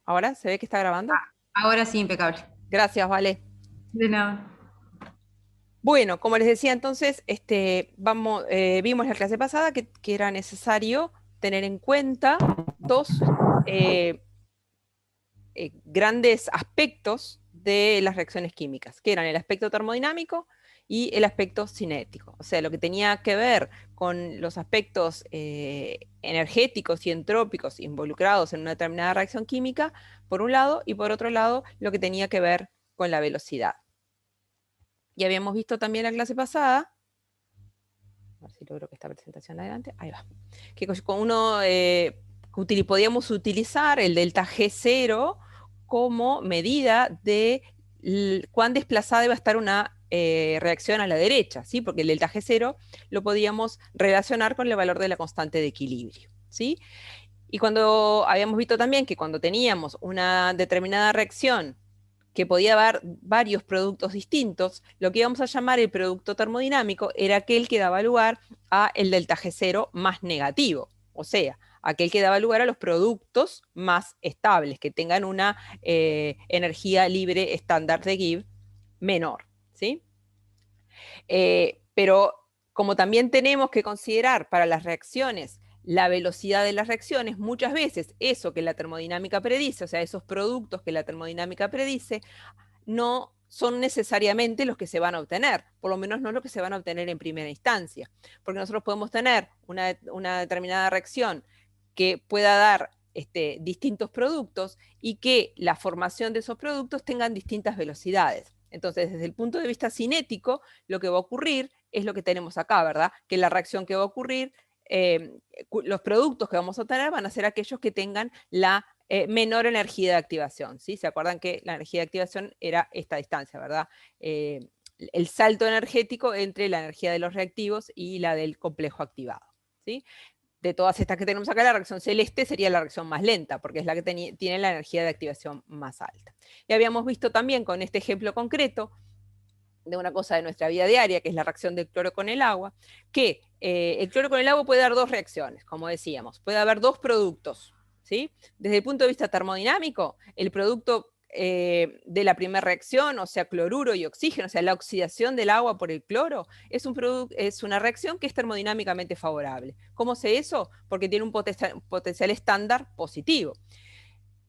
¿Ahora se ve que está grabando? Ahora sí, impecable. Gracias, Vale. De nada. Bueno, como les decía entonces, vimos la clase pasada que era necesario tener en cuenta dos eh, grandes aspectos de las reacciones químicas, que eran el aspecto termodinámico y el aspecto cinético. O sea, lo que tenía que ver con los aspectos energéticos y entrópicos involucrados en una determinada reacción química, por un lado, y por otro lado, lo que tenía que ver con la velocidad. Y habíamos visto también la clase pasada, a ver si logro que esta presentación adelante, ahí va, que con uno podíamos utilizar el delta G0 como medida de cuán desplazada iba a estar una reacción a la derecha, ¿sí? Porque el delta G0 lo podíamos relacionar con el valor de la constante de equilibrio, ¿sí? Y cuando habíamos visto también que cuando teníamos una determinada reacción que podía haber varios productos distintos, lo que íbamos a llamar el producto termodinámico era aquel que daba lugar a el delta G0 más negativo, o sea, aquel que daba lugar a los productos más estables, que tengan una energía libre estándar de Gibbs menor, ¿sí? Pero como también tenemos que considerar para las reacciones la velocidad de las reacciones, muchas veces eso que la termodinámica predice, o sea, esos productos que la termodinámica predice, no son necesariamente los que se van a obtener, por lo menos no los que se van a obtener en primera instancia, porque nosotros podemos tener una determinada reacción que pueda dar distintos productos y que la formación de esos productos tengan distintas velocidades. Entonces, desde el punto de vista cinético, lo que va a ocurrir es lo que tenemos acá, ¿verdad? Que la reacción que va a ocurrir, los productos que vamos a obtener van a ser aquellos que tengan la menor energía de activación, ¿sí? ¿Se acuerdan que la energía de activación era esta distancia, ¿verdad? El salto energético entre la energía de los reactivos y la del complejo activado, ¿sí? De todas estas que tenemos acá, la reacción celeste sería la reacción más lenta, porque es la que tiene la energía de activación más alta. Y habíamos visto también con este ejemplo concreto de una cosa de nuestra vida diaria, que es la reacción del cloro con el agua, que el cloro con el agua puede dar dos reacciones, como decíamos, puede haber dos productos, ¿sí? Desde el punto de vista termodinámico, el producto de la primera reacción, o sea, cloruro y oxígeno, o sea, la oxidación del agua por el cloro, es una reacción que es termodinámicamente favorable. ¿Cómo sé eso? Porque tiene un potencial estándar positivo.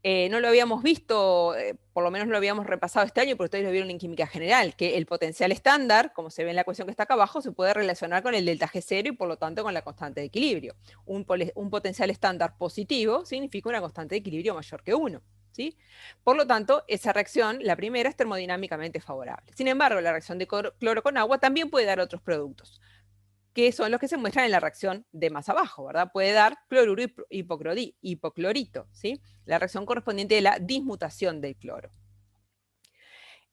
No lo habíamos visto, por lo menos no lo habíamos repasado este año, pero ustedes lo vieron en química general, que el potencial estándar, como se ve en la ecuación que está acá abajo, se puede relacionar con el delta G0 y por lo tanto con la constante de equilibrio. Un potencial estándar positivo significa una constante de equilibrio mayor que 1. ¿Sí? Por lo tanto, esa reacción, la primera, es termodinámicamente favorable. Sin embargo, la reacción de cloro con agua también puede dar otros productos, que son los que se muestran en la reacción de más abajo, ¿verdad? Puede dar cloruro y hipoclorito, ¿sí? La reacción correspondiente de la dismutación del cloro.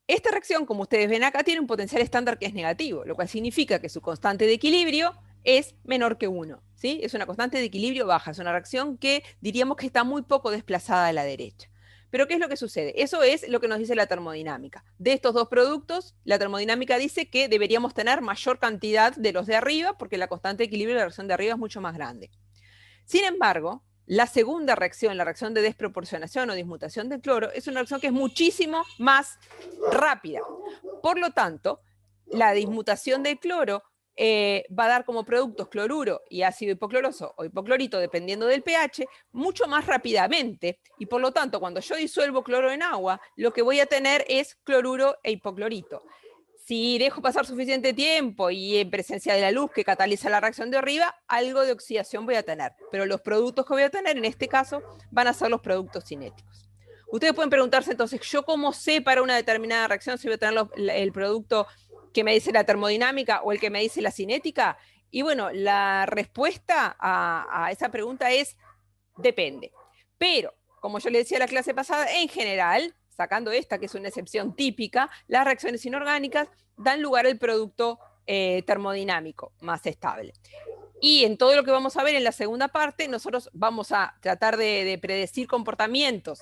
Esta reacción, como ustedes ven acá, tiene un potencial estándar que es negativo, lo cual significa que su constante de equilibrio es menor que 1, ¿sí? Es una constante de equilibrio baja, es una reacción que diríamos que está muy poco desplazada a la derecha. Pero ¿qué es lo que sucede? Eso es lo que nos dice la termodinámica. De estos dos productos, la termodinámica dice que deberíamos tener mayor cantidad de los de arriba porque la constante de equilibrio de la reacción de arriba es mucho más grande. Sin embargo, la segunda reacción, la reacción de desproporcionación o dismutación del cloro, es una reacción que es muchísimo más rápida. Por lo tanto, la dismutación del cloro va a dar como productos cloruro y ácido hipocloroso o hipoclorito, dependiendo del pH, mucho más rápidamente. Y por lo tanto, cuando yo disuelvo cloro en agua, lo que voy a tener es cloruro e hipoclorito. Si dejo pasar suficiente tiempo y en presencia de la luz que cataliza la reacción de arriba, algo de oxidación voy a tener. Pero los productos que voy a tener en este caso van a ser los productos cinéticos. Ustedes pueden preguntarse entonces, ¿yo cómo sé para una determinada reacción si voy a tener el producto que me dice la termodinámica o el que me dice la cinética? Y bueno, la respuesta a esa pregunta es depende. Pero, como yo le decía en la clase pasada, en general, sacando esta que es una excepción típica, las reacciones inorgánicas dan lugar al producto termodinámico más estable. Y en todo lo que vamos a ver en la segunda parte, nosotros vamos a tratar de predecir comportamientos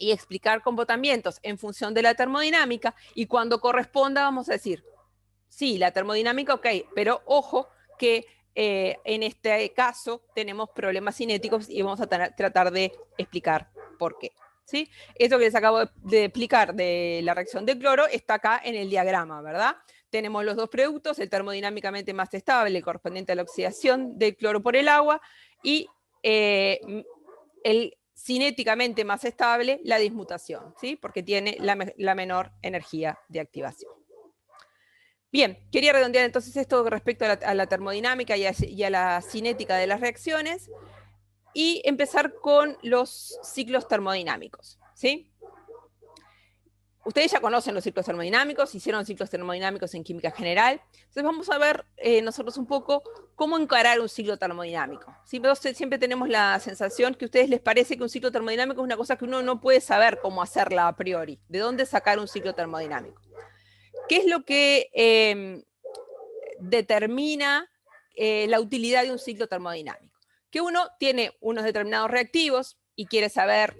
y explicar comportamientos en función de la termodinámica, y cuando corresponda vamos a decir, sí, la termodinámica, ok, pero ojo que en este caso tenemos problemas cinéticos y vamos a tratar de explicar por qué. ¿sí? Esto que les acabo de explicar de la reacción de cloro está acá en el diagrama, ¿verdad? Tenemos los dos productos, el termodinámicamente más estable, correspondiente a la oxidación del cloro por el agua, y el cinéticamente más estable, la dismutación, ¿sí? Porque tiene la menor energía de activación. Bien, quería redondear entonces esto respecto a la termodinámica y a la cinética de las reacciones, y empezar con los ciclos termodinámicos, ¿sí? Ustedes ya conocen los ciclos termodinámicos, hicieron ciclos termodinámicos en química general, entonces vamos a ver nosotros un poco cómo encarar un ciclo termodinámico. ¿Sí? Siempre tenemos la sensación que a ustedes les parece que un ciclo termodinámico es una cosa que uno no puede saber cómo hacerla a priori, de dónde sacar un ciclo termodinámico. ¿Qué es lo que determina la utilidad de un ciclo termodinámico? Que uno tiene unos determinados reactivos y quiere saber,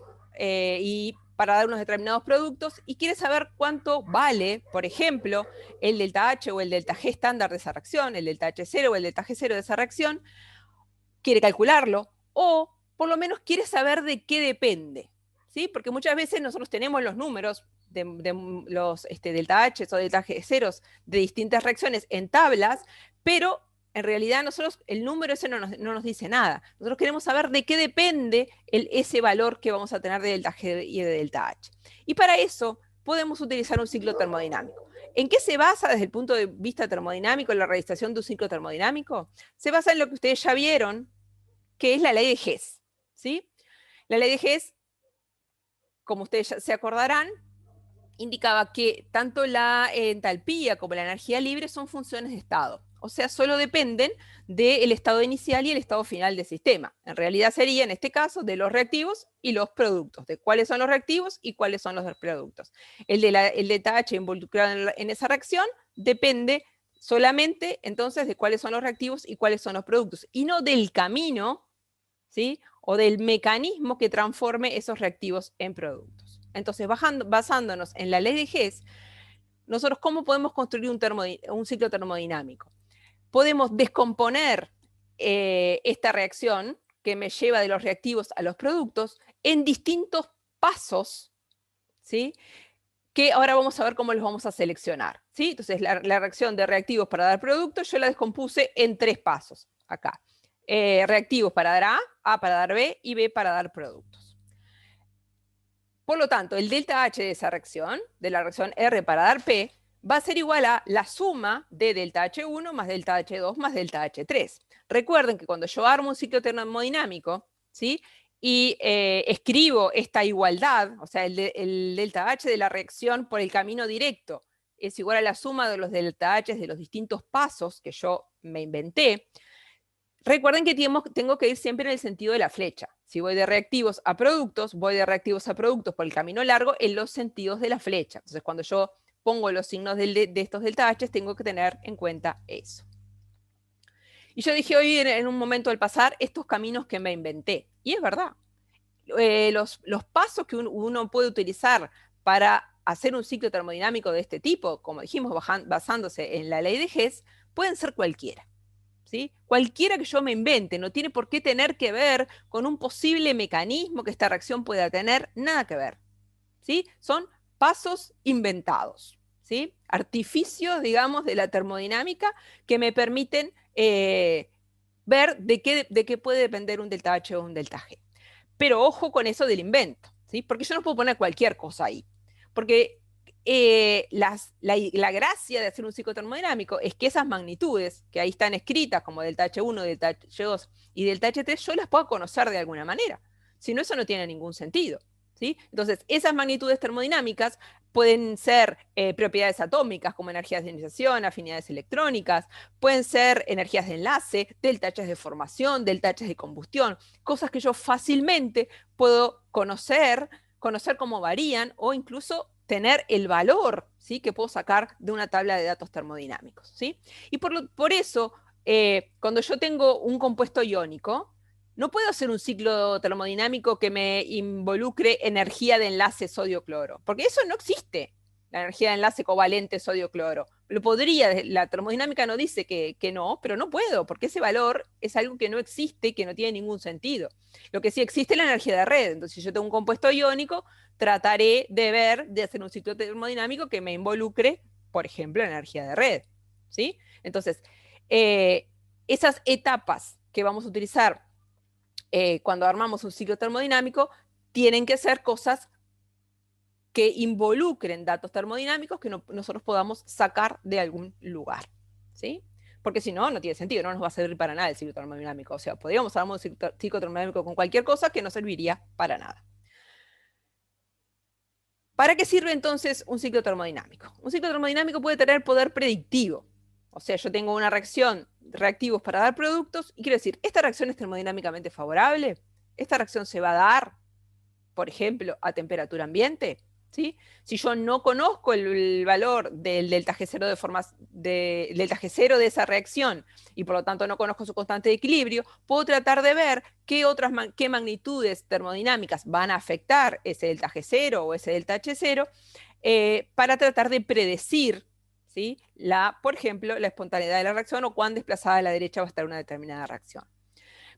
para dar unos determinados productos, y quiere saber cuánto vale, por ejemplo, el delta H o el delta G estándar de esa reacción, el delta H0 o el delta G0 de esa reacción, quiere calcularlo, o por lo menos quiere saber de qué depende, ¿sí? Porque muchas veces nosotros tenemos los números de los delta H o delta G0 de distintas reacciones en tablas, pero en realidad nosotros el número ese no nos dice nada. Nosotros queremos saber de qué depende ese valor que vamos a tener de delta G y de delta H. Y para eso podemos utilizar un ciclo termodinámico. ¿En qué se basa desde el punto de vista termodinámico la realización de un ciclo termodinámico? Se basa en lo que ustedes ya vieron, que es la ley de Hess, ¿sí? La ley de Hess, como ustedes ya se acordarán, indicaba que tanto la entalpía como la energía libre son funciones de estado. O sea, solo dependen del estado inicial y el estado final del sistema. En realidad sería, en este caso, de los reactivos y los productos, de cuáles son los reactivos y cuáles son los productos. El delta H involucrado en esa reacción depende solamente, entonces, de cuáles son los reactivos y cuáles son los productos, y no del camino, ¿sí? O del mecanismo que transforme esos reactivos en productos. Entonces, basándonos en la ley de Hess, nosotros ¿cómo podemos construir un ciclo termodinámico? Podemos descomponer esta reacción que me lleva de los reactivos a los productos en distintos pasos, ¿sí? Que ahora vamos a ver cómo los vamos a seleccionar, ¿sí? Entonces, la reacción de reactivos para dar productos, yo la descompuse en 3 pasos, acá. Reactivos para dar A para dar B y B para dar productos. Por lo tanto, el delta H de esa reacción, de la reacción R para dar P, va a ser igual a la suma de delta H1 más delta H2 más delta H3. Recuerden que cuando yo armo un ciclo termodinámico, ¿sí? Y escribo esta igualdad, o sea, el delta H de la reacción por el camino directo es igual a la suma de los delta H de los distintos pasos que yo me inventé. Recuerden que tengo que ir siempre en el sentido de la flecha. Si voy de reactivos a productos, voy de reactivos a productos por el camino largo en los sentidos de la flecha. Entonces, cuando yo pongo los signos de estos delta H, tengo que tener en cuenta eso. Y yo dije hoy en un momento al pasar estos caminos que me inventé. Y es verdad. Los pasos que uno puede utilizar para hacer un ciclo termodinámico de este tipo, como dijimos, basándose en la ley de Hess, pueden ser cualquiera. ¿Sí? Cualquiera que yo me invente, no tiene por qué tener que ver con un posible mecanismo que esta reacción pueda tener, nada que ver. ¿Sí? Son pasos inventados, ¿sí? Artificios, digamos, de la termodinámica que me permiten ver de qué puede depender un delta H o un delta G. Pero ojo con eso del invento, ¿sí? Porque yo no puedo poner cualquier cosa ahí. Porque la gracia de hacer un ciclo termodinámico es que esas magnitudes que ahí están escritas como delta H1, delta H2 y delta H3, yo las puedo conocer de alguna manera. Si no, eso no tiene ningún sentido, ¿sí? Entonces, esas magnitudes termodinámicas pueden ser propiedades atómicas como energías de ionización, afinidades electrónicas, pueden ser energías de enlace, delta H de formación, delta H de combustión, cosas que yo fácilmente puedo conocer cómo varían o incluso tener el valor, ¿sí? Que puedo sacar de una tabla de datos termodinámicos, ¿sí? Y por eso, cuando yo tengo un compuesto iónico, no puedo hacer un ciclo termodinámico que me involucre energía de enlace sodio-cloro, porque eso no existe, la energía de enlace covalente sodio-cloro. lo podría, la termodinámica no dice que no, pero no puedo, porque ese valor es algo que no existe, que no tiene ningún sentido. Lo que sí existe es la energía de red. Entonces, si yo tengo un compuesto iónico, trataré de hacer un ciclo termodinámico que me involucre, por ejemplo, la energía de red, ¿sí? Entonces, esas etapas que vamos a utilizar cuando armamos un ciclo termodinámico tienen que ser cosas que involucren datos termodinámicos que nosotros podamos sacar de algún lugar, ¿sí? Porque si no, no tiene sentido, no nos va a servir para nada el ciclo termodinámico. O sea, podríamos armar un ciclo termodinámico con cualquier cosa que no serviría para nada. ¿Para qué sirve entonces un ciclo termodinámico? Un ciclo termodinámico puede tener poder predictivo. O sea, yo tengo una reacción, reactivos para dar productos, y quiero decir, ¿esta reacción es termodinámicamente favorable? ¿Esta reacción se va a dar, por ejemplo, a temperatura ambiente? ¿Sí? Si yo no conozco el valor del delta G0 delta G0 de esa reacción y por lo tanto no conozco su constante de equilibrio, puedo tratar de ver qué magnitudes termodinámicas van a afectar ese delta G0 o ese delta H0 para tratar de predecir, ¿sí? Por ejemplo, la espontaneidad de la reacción o cuán desplazada a la derecha va a estar una determinada reacción.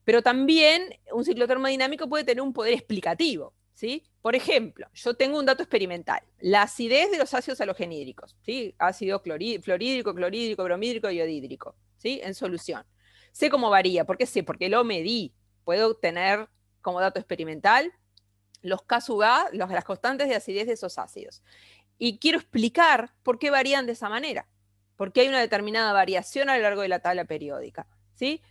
Pero también un ciclo termodinámico puede tener un poder explicativo, ¿sí? Por ejemplo, yo tengo un dato experimental, la acidez de los ácidos halogenhídricos, ¿sí? Ácido fluorhídrico, clorhídrico, bromhídrico y iodhídrico, ¿sí? En solución. Sé cómo varía, ¿por qué sé? Porque lo medí. Puedo tener como dato experimental los K/A, las constantes de acidez de esos ácidos. Y quiero explicar por qué varían de esa manera, porque hay una determinada variación a lo largo de la tabla periódica, ¿sí?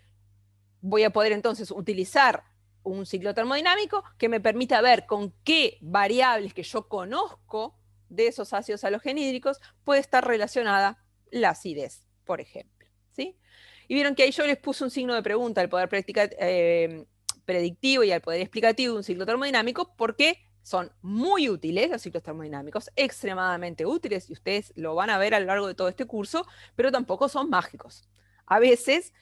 Voy a poder entonces utilizar un ciclo termodinámico que me permita ver con qué variables que yo conozco de esos ácidos halogenhídricos puede estar relacionada la acidez, por ejemplo, ¿sí? Y vieron que ahí yo les puse un signo de pregunta al poder predictivo y al poder explicativo de un ciclo termodinámico porque son muy útiles los ciclos termodinámicos, extremadamente útiles, y ustedes lo van a ver a lo largo de todo este curso, pero tampoco son mágicos. A veces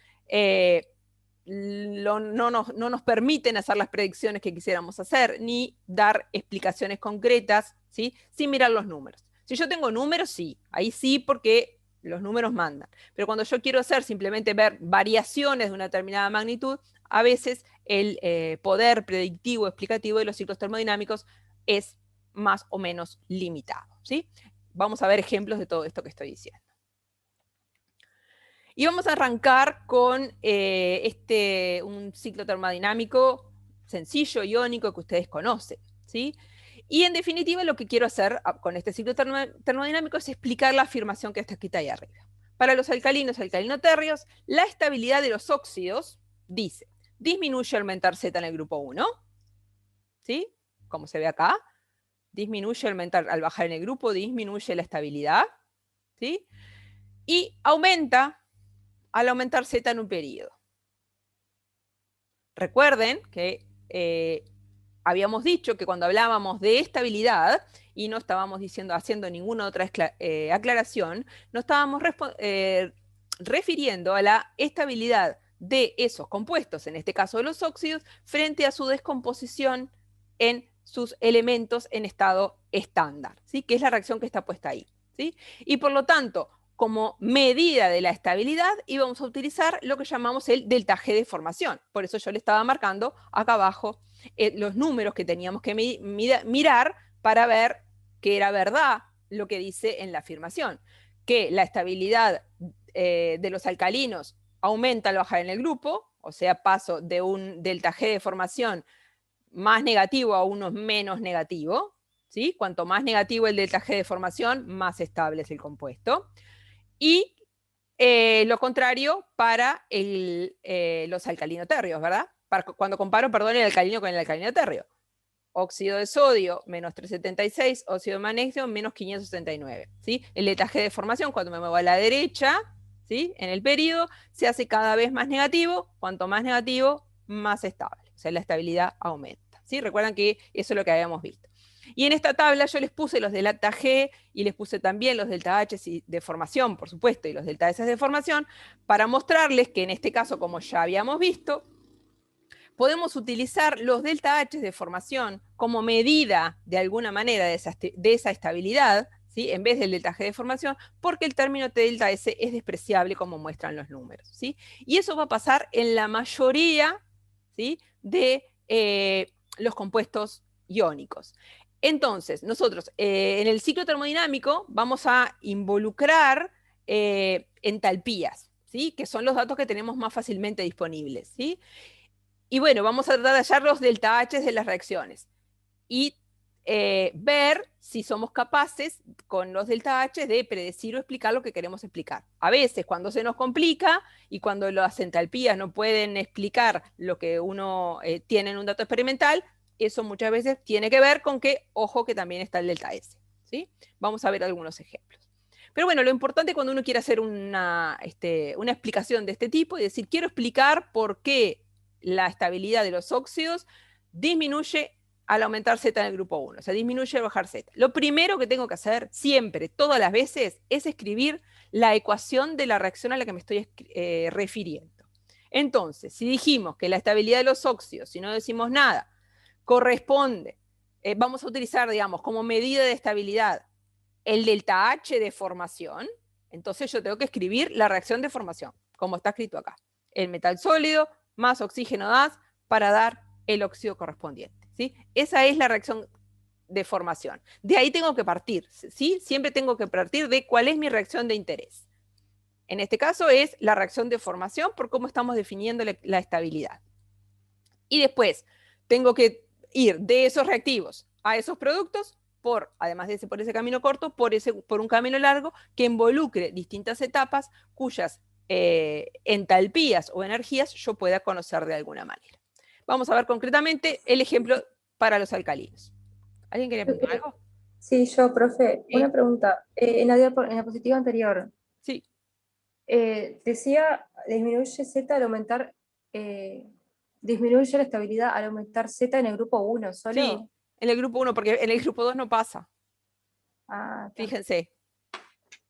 no nos permiten hacer las predicciones que quisiéramos hacer, ni dar explicaciones concretas, ¿sí? Sin mirar los números. Si yo tengo números, sí, ahí sí, porque los números mandan. Pero cuando yo quiero hacer simplemente ver variaciones de una determinada magnitud, a veces el poder predictivo explicativo de los ciclos termodinámicos es más o menos limitado, ¿sí? Vamos a ver ejemplos de todo esto que estoy diciendo. Y vamos a arrancar con un ciclo termodinámico sencillo, iónico, que ustedes conocen, ¿sí? Y en definitiva lo que quiero hacer con este ciclo termodinámico es explicar la afirmación que está escrita ahí arriba. Para los alcalinos alcalinotérreos, la estabilidad de los óxidos, dice, disminuye al aumentar Z en el grupo 1, ¿sí? Como se ve acá, disminuye al bajar en el grupo, disminuye la estabilidad, ¿sí? Y aumenta al aumentar Z en un periodo. Recuerden que habíamos dicho que cuando hablábamos de estabilidad y no estábamos haciendo ninguna otra aclaración, nos estábamos refiriendo a la estabilidad de esos compuestos, en este caso de los óxidos, frente a su descomposición en sus elementos en estado estándar, ¿sí? Que es la reacción que está puesta ahí, ¿sí? Y por lo tanto, como medida de la estabilidad íbamos a utilizar lo que llamamos el delta G de formación. Por eso yo le estaba marcando acá abajo los números que teníamos que mirar para ver que era verdad lo que dice en la afirmación, que la estabilidad de los alcalinos aumenta al bajar en el grupo, o sea, paso de un delta G de formación más negativo a uno menos negativo, ¿sí? Cuanto más negativo el delta G de formación, más estable es el compuesto. Y lo contrario para los alcalinotérreos, ¿verdad? Cuando comparo, perdón, el alcalino con el alcalinotérreo. Óxido de sodio, menos 376, óxido de magnesio, menos 569, ¿sí? El delta G de formación, cuando me muevo a la derecha, ¿sí? En el periodo, se hace cada vez más negativo. Cuanto más negativo, más estable. O sea, la estabilidad aumenta, ¿sí? Recuerdan que eso es lo que habíamos visto. Y en esta tabla yo les puse los delta G y les puse también los delta H de formación, por supuesto, y los delta S de formación, para mostrarles que en este caso, como ya habíamos visto, podemos utilizar los delta H de formación como medida, de alguna manera, de esa estabilidad, ¿sí? En vez del delta G de formación, porque el término T delta S es despreciable como muestran los números, ¿sí? Y eso va a pasar en la mayoría, ¿sí?, de los compuestos iónicos. Entonces, nosotros en el ciclo termodinámico vamos a involucrar entalpías, ¿sí?, que son los datos que tenemos más fácilmente disponibles, ¿sí? Y bueno, vamos a tratar de hallar los delta H de las reacciones y ver si somos capaces con los delta H de predecir o explicar lo que queremos explicar. A veces cuando se nos complica y cuando las entalpías no pueden explicar lo que uno tiene en un dato experimental, eso muchas veces tiene que ver con que, ojo, que también está el delta S, ¿sí? Vamos a ver algunos ejemplos. Pero bueno, lo importante cuando uno quiere hacer una explicación de este tipo es decir, quiero explicar por qué la estabilidad de los óxidos disminuye al aumentar Z en el grupo 1, o sea, disminuye al bajar Z. Lo primero que tengo que hacer siempre, todas las veces, es escribir la ecuación de la reacción a la que me estoy refiriendo. Entonces, si dijimos que la estabilidad de los óxidos, si no decimos nada, corresponde, vamos a utilizar, digamos, como medida de estabilidad el delta H de formación, entonces yo tengo que escribir la reacción de formación, como está escrito acá. El metal sólido más oxígeno gas para dar el óxido correspondiente, ¿sí? Esa es la reacción de formación. De ahí tengo que partir, ¿sí? Siempre tengo que partir de cuál es mi reacción de interés. En este caso es la reacción de formación por cómo estamos definiendo la estabilidad. Y después tengo que ir de esos reactivos a esos productos además de por ese camino corto, por un camino largo que involucre distintas etapas cuyas entalpías o energías yo pueda conocer de alguna manera. Vamos a ver concretamente el ejemplo para los alcalinos. ¿Alguien quería preguntar algo? Sí, yo, profe, Sí. una pregunta. En la diapositiva anterior, Sí. decía, disminuye Z al aumentar, disminuye la estabilidad al aumentar Z en el grupo 1, ¿solo? Sí, en el grupo 1, porque en el grupo 2 no pasa. Ah, Fíjense,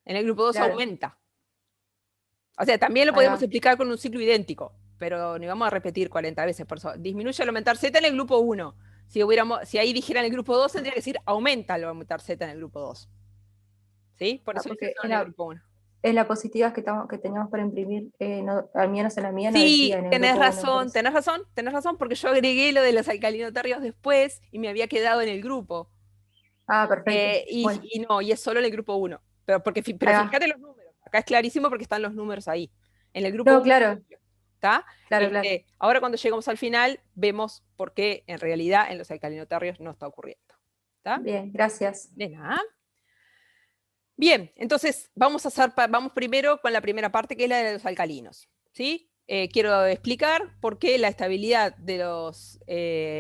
en el grupo 2 claro. aumenta. O sea, también lo podemos explicar con un ciclo idéntico, pero ni vamos a repetir 40 veces por eso. Disminuye al aumentar Z en el grupo 1. Si ahí dijera en el grupo 2, tendría que decir aumenta al aumentar Z en el grupo 2. ¿Sí? Por eso porque en el grupo 1. en las positivas que teníamos para imprimir, al menos en la mía no Sí, decía en el tenés grupo 1. razón, tenés razón, porque yo agregué lo de los alcalinotarios después y me había quedado en el grupo. Ah, perfecto. Bueno. Y es solo en el grupo 1. Pero fíjate los números. Acá es clarísimo porque están los números ahí. En el grupo 1. Claro. ¿Está? Claro, claro. Ahora cuando llegamos al final, vemos por qué en realidad en los alcalinotarios no está ocurriendo. ¿Está? Bien, gracias. De nada. Bien, entonces vamos primero con la primera parte, que es la de los alcalinos. ¿Sí? Quiero explicar por qué la estabilidad de los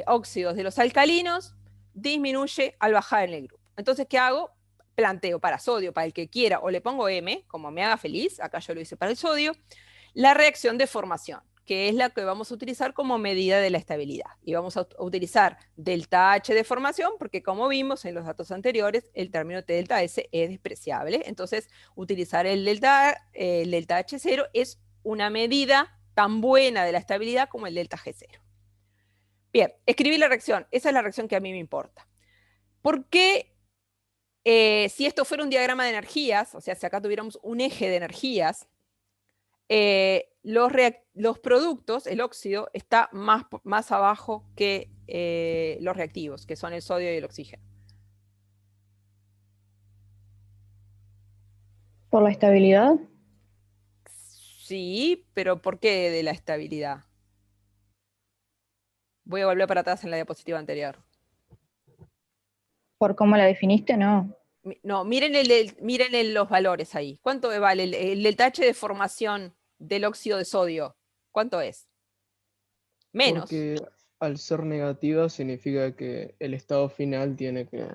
óxidos de los alcalinos disminuye al bajar en el grupo. Entonces, ¿qué hago? Planteo para sodio, para el que quiera, o le pongo M, como me haga feliz, acá yo lo hice para el sodio, la reacción de formación, que es la que vamos a utilizar como medida de la estabilidad. Y vamos a utilizar delta H de formación, porque como vimos en los datos anteriores, el término T delta S es despreciable. Entonces, utilizar el delta H0 es una medida tan buena de la estabilidad como el delta G0. Bien, escribí la reacción. Esa es la reacción que a mí me importa. ¿Por qué? Si esto fuera un diagrama de energías, o sea, si acá tuviéramos un eje de energías, los productos, el óxido, está más abajo que los reactivos, que son el sodio y el oxígeno. ¿Por la estabilidad? Sí, pero ¿por qué de la estabilidad? Voy a volver para atrás en la diapositiva anterior. ¿Por cómo la definiste? No. No, miren los valores ahí. ¿Cuánto vale el delta H de formación del óxido de sodio? ¿Cuánto es? Menos. Porque al ser negativa significa que el estado final tiene que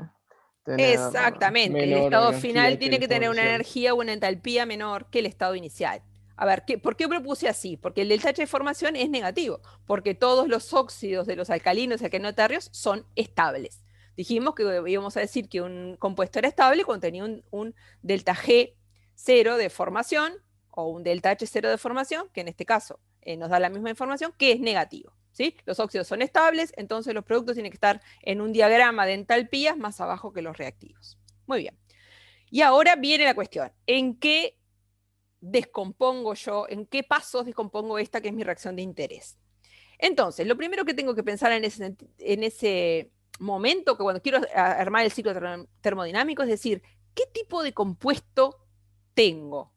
tener Exactamente, el menor estado energía final que tiene el que estado tener una inicial. energía o una entalpía menor que el estado inicial. A ver, ¿por qué propuse así? Porque el delta H de formación es negativo, porque todos los óxidos de los alcalinos y alcalinotarios son estables. Dijimos que íbamos a decir que un compuesto era estable cuando tenía un delta G0 de formación o un delta H0 de formación, que en este caso nos da la misma información, que es negativo. ¿Sí? Los óxidos son estables, entonces los productos tienen que estar en un diagrama de entalpías más abajo que los reactivos. Muy bien. Y ahora viene la cuestión, ¿en qué descompongo yo, en qué pasos descompongo esta que es mi reacción de interés? Entonces, lo primero que tengo que pensar en ese momento, que cuando quiero armar el ciclo termodinámico, es decir, ¿qué tipo de compuesto tengo?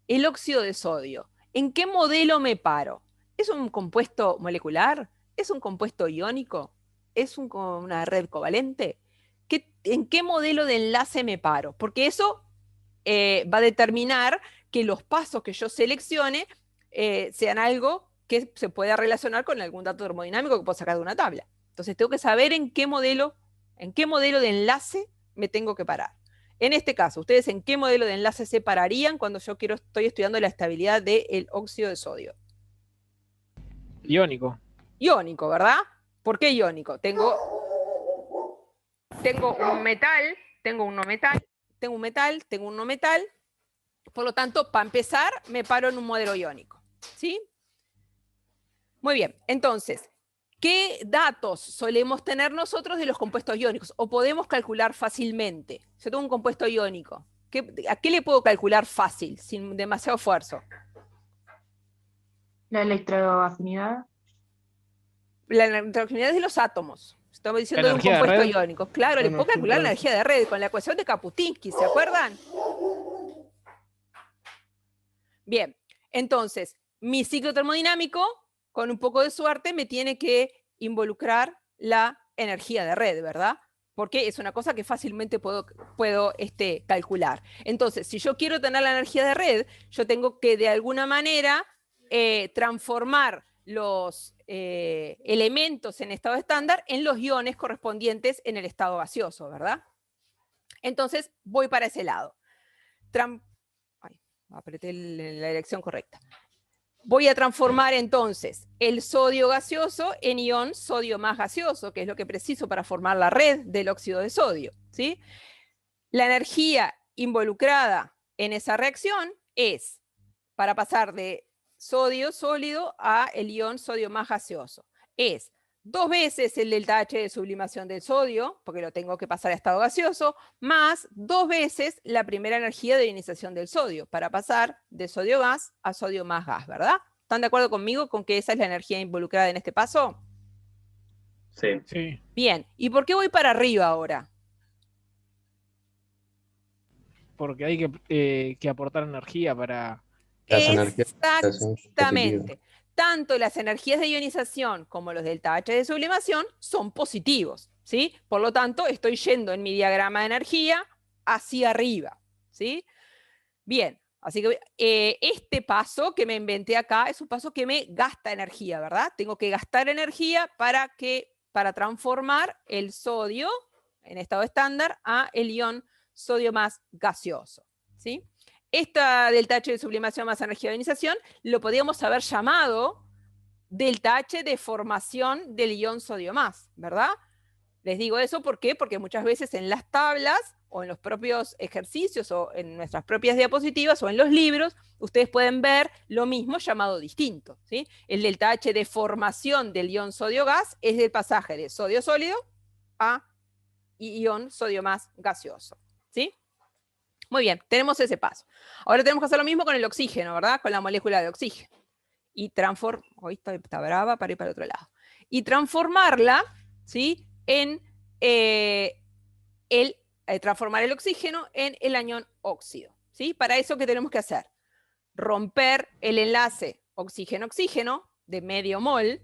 El óxido de sodio. ¿En qué modelo me paro? ¿Es un compuesto molecular? ¿Es un compuesto iónico? ¿Es una red covalente? ¿En qué modelo de enlace me paro? Porque eso va a determinar que los pasos que yo seleccione sean algo que se pueda relacionar con algún dato termodinámico que puedo sacar de una tabla. Entonces tengo que saber en qué modelo de enlace me tengo que parar. En este caso, ¿ustedes en qué modelo de enlace se pararían cuando yo estoy estudiando la estabilidad del óxido de sodio? Iónico. Iónico, ¿verdad? ¿Por qué iónico? Tengo un metal, tengo un no metal, tengo un metal, tengo un no metal. Por lo tanto, para empezar, me paro en un modelo iónico. ¿Sí? Muy bien. Entonces, ¿qué datos solemos tener nosotros de los compuestos iónicos? ¿O podemos calcular fácilmente? Yo tengo un compuesto iónico. ¿A qué le puedo calcular fácil, sin demasiado esfuerzo? La electroafinidad. La electronegatividad de los átomos. Estamos diciendo de un ¿Energía de compuesto red? iónico. Claro, le Bueno, puedo calcular la red. energía de red con la ecuación de Kaputinsky, ¿se acuerdan? Bien, entonces, mi ciclo termodinámico, con un poco de suerte, me tiene que involucrar la energía de red, ¿verdad? Porque es una cosa que fácilmente puedo calcular. Entonces, si yo quiero tener la energía de red, yo tengo que de alguna manera transformar los elementos en estado estándar en los iones correspondientes en el estado gaseoso, ¿verdad? Entonces, voy para ese lado. Apreté la dirección correcta. Voy a transformar entonces el sodio gaseoso en ion sodio más gaseoso, que es lo que preciso para formar la red del óxido de sodio, ¿sí? La energía involucrada en esa reacción es para pasar de sodio sólido a el ion sodio más gaseoso. Es 2 veces el delta H de sublimación del sodio, porque lo tengo que pasar a estado gaseoso, más 2 veces la primera energía de ionización del sodio, para pasar de sodio gas a sodio más gas, ¿verdad? ¿Están de acuerdo conmigo con que esa es la energía involucrada en este paso? Sí. Sí. Bien, ¿y por qué voy para arriba ahora? Porque hay que aportar energía para... Las energías son positivas. Exactamente. Tanto las energías de ionización como los delta H de sublimación son positivos, ¿sí? Por lo tanto, estoy yendo en mi diagrama de energía hacia arriba, ¿sí? Bien, así que este paso que me inventé acá es un paso que me gasta energía, ¿verdad? Tengo que gastar energía para transformar el sodio en estado estándar a el ion sodio más gaseoso, ¿sí? Esta delta H de sublimación más energía de ionización lo podríamos haber llamado delta H de formación del ion sodio más, ¿verdad? Les digo eso ¿por qué? Porque muchas veces en las tablas o en los propios ejercicios o en nuestras propias diapositivas o en los libros, ustedes pueden ver lo mismo llamado distinto, ¿sí? El delta H de formación del ion sodio gas es del pasaje de sodio sólido a ion sodio más gaseoso, ¿sí? Muy bien, tenemos ese paso. Ahora tenemos que hacer lo mismo con el oxígeno, ¿verdad? Con la molécula de oxígeno. Y hoy está brava para ir para el otro lado. Y transformarla, ¿sí? En transformar el oxígeno en el anión óxido, ¿sí? Para eso, ¿qué tenemos que hacer? Romper el enlace oxígeno-oxígeno de medio mol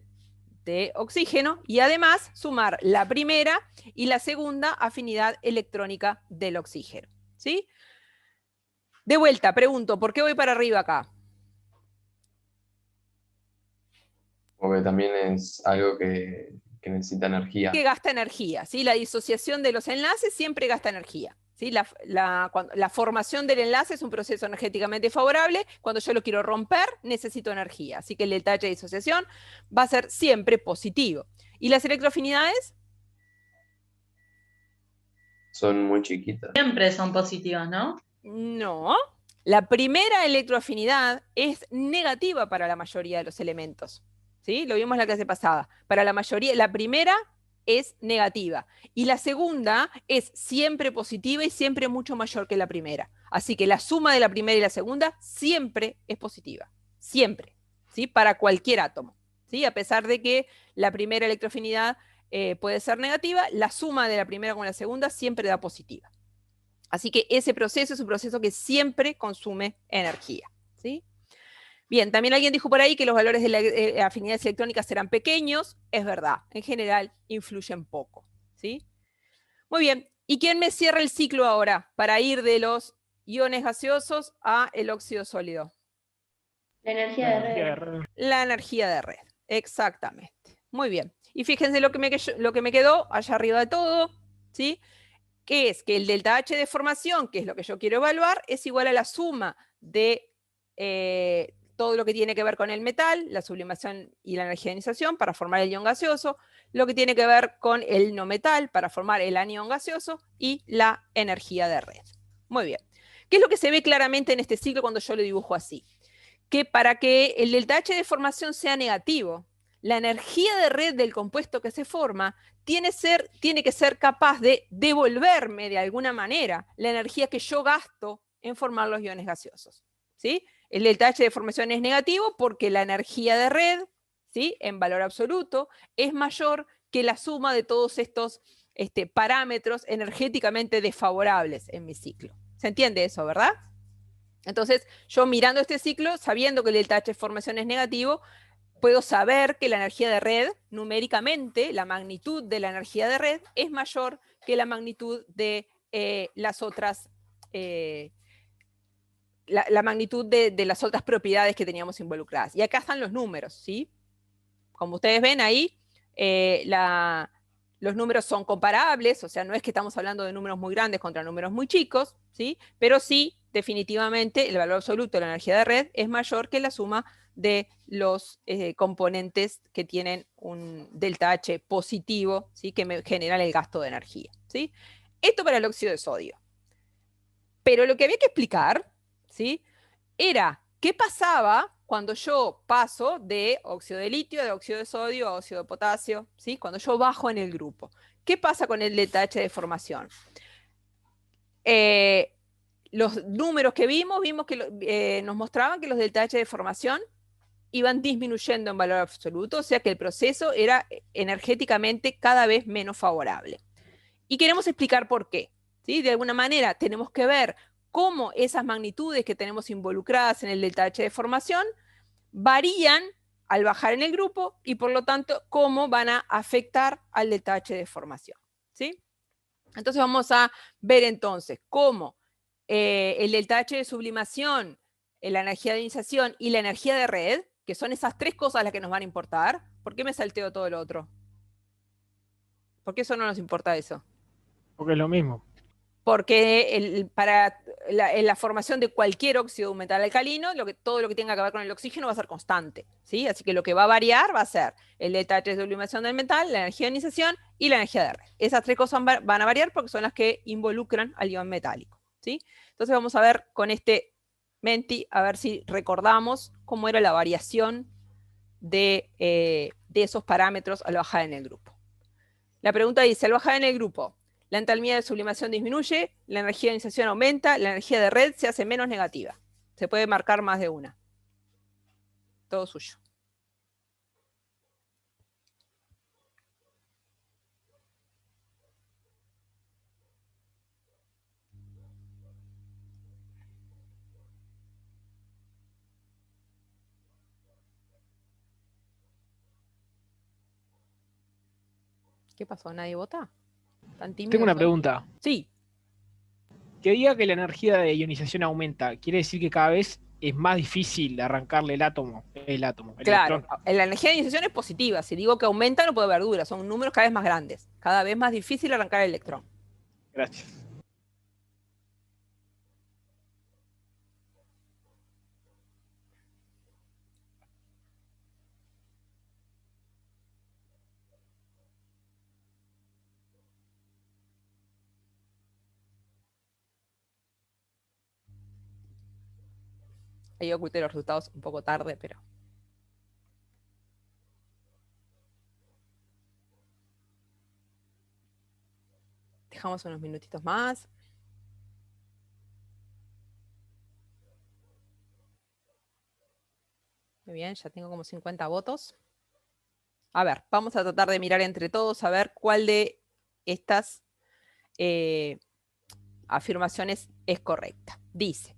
de oxígeno y además sumar la primera y la segunda afinidad electrónica del oxígeno, ¿sí? De vuelta, pregunto, ¿por qué voy para arriba acá? Porque también es algo que necesita energía. Que gasta energía, ¿sí? La disociación de los enlaces siempre gasta energía, ¿sí? La formación del enlace es un proceso energéticamente favorable. Cuando yo lo quiero romper, necesito energía. Así que el delta H de disociación va a ser siempre positivo. ¿Y las electroafinidades? Son muy chiquitas. Siempre son positivas, ¿no? No. La primera electroafinidad es negativa para la mayoría de los elementos, ¿sí? Lo vimos en la clase pasada. Para la mayoría, la primera es negativa. Y la segunda es siempre positiva y siempre mucho mayor que la primera. Así que la suma de la primera y la segunda siempre es positiva. Siempre. ¿Sí? Para cualquier átomo. ¿Sí? A pesar de que la primera electroafinidad puede ser negativa, la suma de la primera con la segunda siempre da positiva. Así que ese proceso es un proceso que siempre consume energía. ¿Sí? Bien, también alguien dijo por ahí que los valores de las afinidades electrónicas serán pequeños. Es verdad, en general influyen poco. ¿Sí? Muy bien, ¿y quién me cierra el ciclo ahora para ir de los iones gaseosos a el óxido sólido? La energía de red. La energía de red, exactamente. Muy bien. Y fíjense lo que me quedó allá arriba de todo, ¿sí? Que es que el delta H de formación, que es lo que yo quiero evaluar, es igual a la suma de todo lo que tiene que ver con el metal, la sublimación y la energía de ionización para formar el ion gaseoso, lo que tiene que ver con el no metal para formar el anión gaseoso y la energía de red. Muy bien. ¿Qué es lo que se ve claramente en este ciclo cuando yo lo dibujo así? Que para que el delta H de formación sea negativo, la energía de red del compuesto que se forma tiene que ser capaz de devolverme de alguna manera la energía que yo gasto en formar los iones gaseosos. ¿Sí? El delta H de formación es negativo porque la energía de red, ¿sí?, en valor absoluto, es mayor que la suma de todos estos parámetros energéticamente desfavorables en mi ciclo. ¿Se entiende eso, verdad? Entonces, yo mirando este ciclo, sabiendo que el delta H de formación es negativo, puedo saber que la energía de red, numéricamente, la magnitud de la energía de red es mayor que la magnitud de las otras, la magnitud de las otras propiedades que teníamos involucradas. Y acá están los números, ¿sí? Como ustedes ven ahí, los números son comparables, o sea, no es que estamos hablando de números muy grandes contra números muy chicos, ¿sí? Pero sí, definitivamente, el valor absoluto de la energía de red es mayor que la suma de los componentes que tienen un delta H positivo, ¿sí?, que me generan el gasto de energía, ¿sí? Esto para el óxido de sodio. Pero lo que había que explicar, ¿sí?, era qué pasaba cuando yo paso de óxido de litio, de óxido de sodio a óxido de potasio, ¿sí?, cuando yo bajo en el grupo. ¿Qué pasa con el delta H de formación? Los números que vimos que nos mostraban que los delta H de formación iban disminuyendo en valor absoluto, o sea que el proceso era energéticamente cada vez menos favorable. Y queremos explicar por qué, ¿sí? De alguna manera tenemos que ver cómo esas magnitudes que tenemos involucradas en el delta H de formación varían al bajar en el grupo y por lo tanto cómo van a afectar al delta H de formación, ¿sí? Entonces vamos a ver entonces cómo el delta H de sublimación, la energía de ionización y la energía de red, que son esas tres cosas las que nos van a importar. ¿Por qué me salteo todo lo otro? ¿Por qué eso no nos importa eso? Porque es lo mismo. Porque para la formación de cualquier óxido de un metal alcalino, todo lo que tenga que ver con el oxígeno va a ser constante, ¿sí? Así que lo que va a variar va a ser el delta H de sublimación del metal, la energía de ionización y la energía de red. Esas tres cosas van a variar porque son las que involucran al ion metálico, ¿sí? Entonces vamos a ver con este Menti, a ver si recordamos cómo era la variación de esos parámetros al bajar en el grupo. La pregunta dice, al bajar en el grupo, la entalpía de sublimación disminuye, la energía de ionización aumenta, la energía de red se hace menos negativa. Se puede marcar más de una. Todo suyo. ¿Qué pasó? ¿Nadie vota? ¿Tan tímidos Tengo una hoy? pregunta. Sí. Que diga que la energía de ionización aumenta, ¿quiere decir que cada vez es más difícil arrancarle el Claro, electrón? la energía de ionización es positiva. Si digo que aumenta, no puede haber duda. Son números cada vez más grandes. Cada vez más difícil arrancar el electrón. Gracias. Ahí oculté los resultados un poco tarde, pero... Dejamos unos minutitos más. Muy bien, ya tengo como 50 votos. A ver, vamos a tratar de mirar entre todos a ver cuál de estas afirmaciones es correcta. Dice,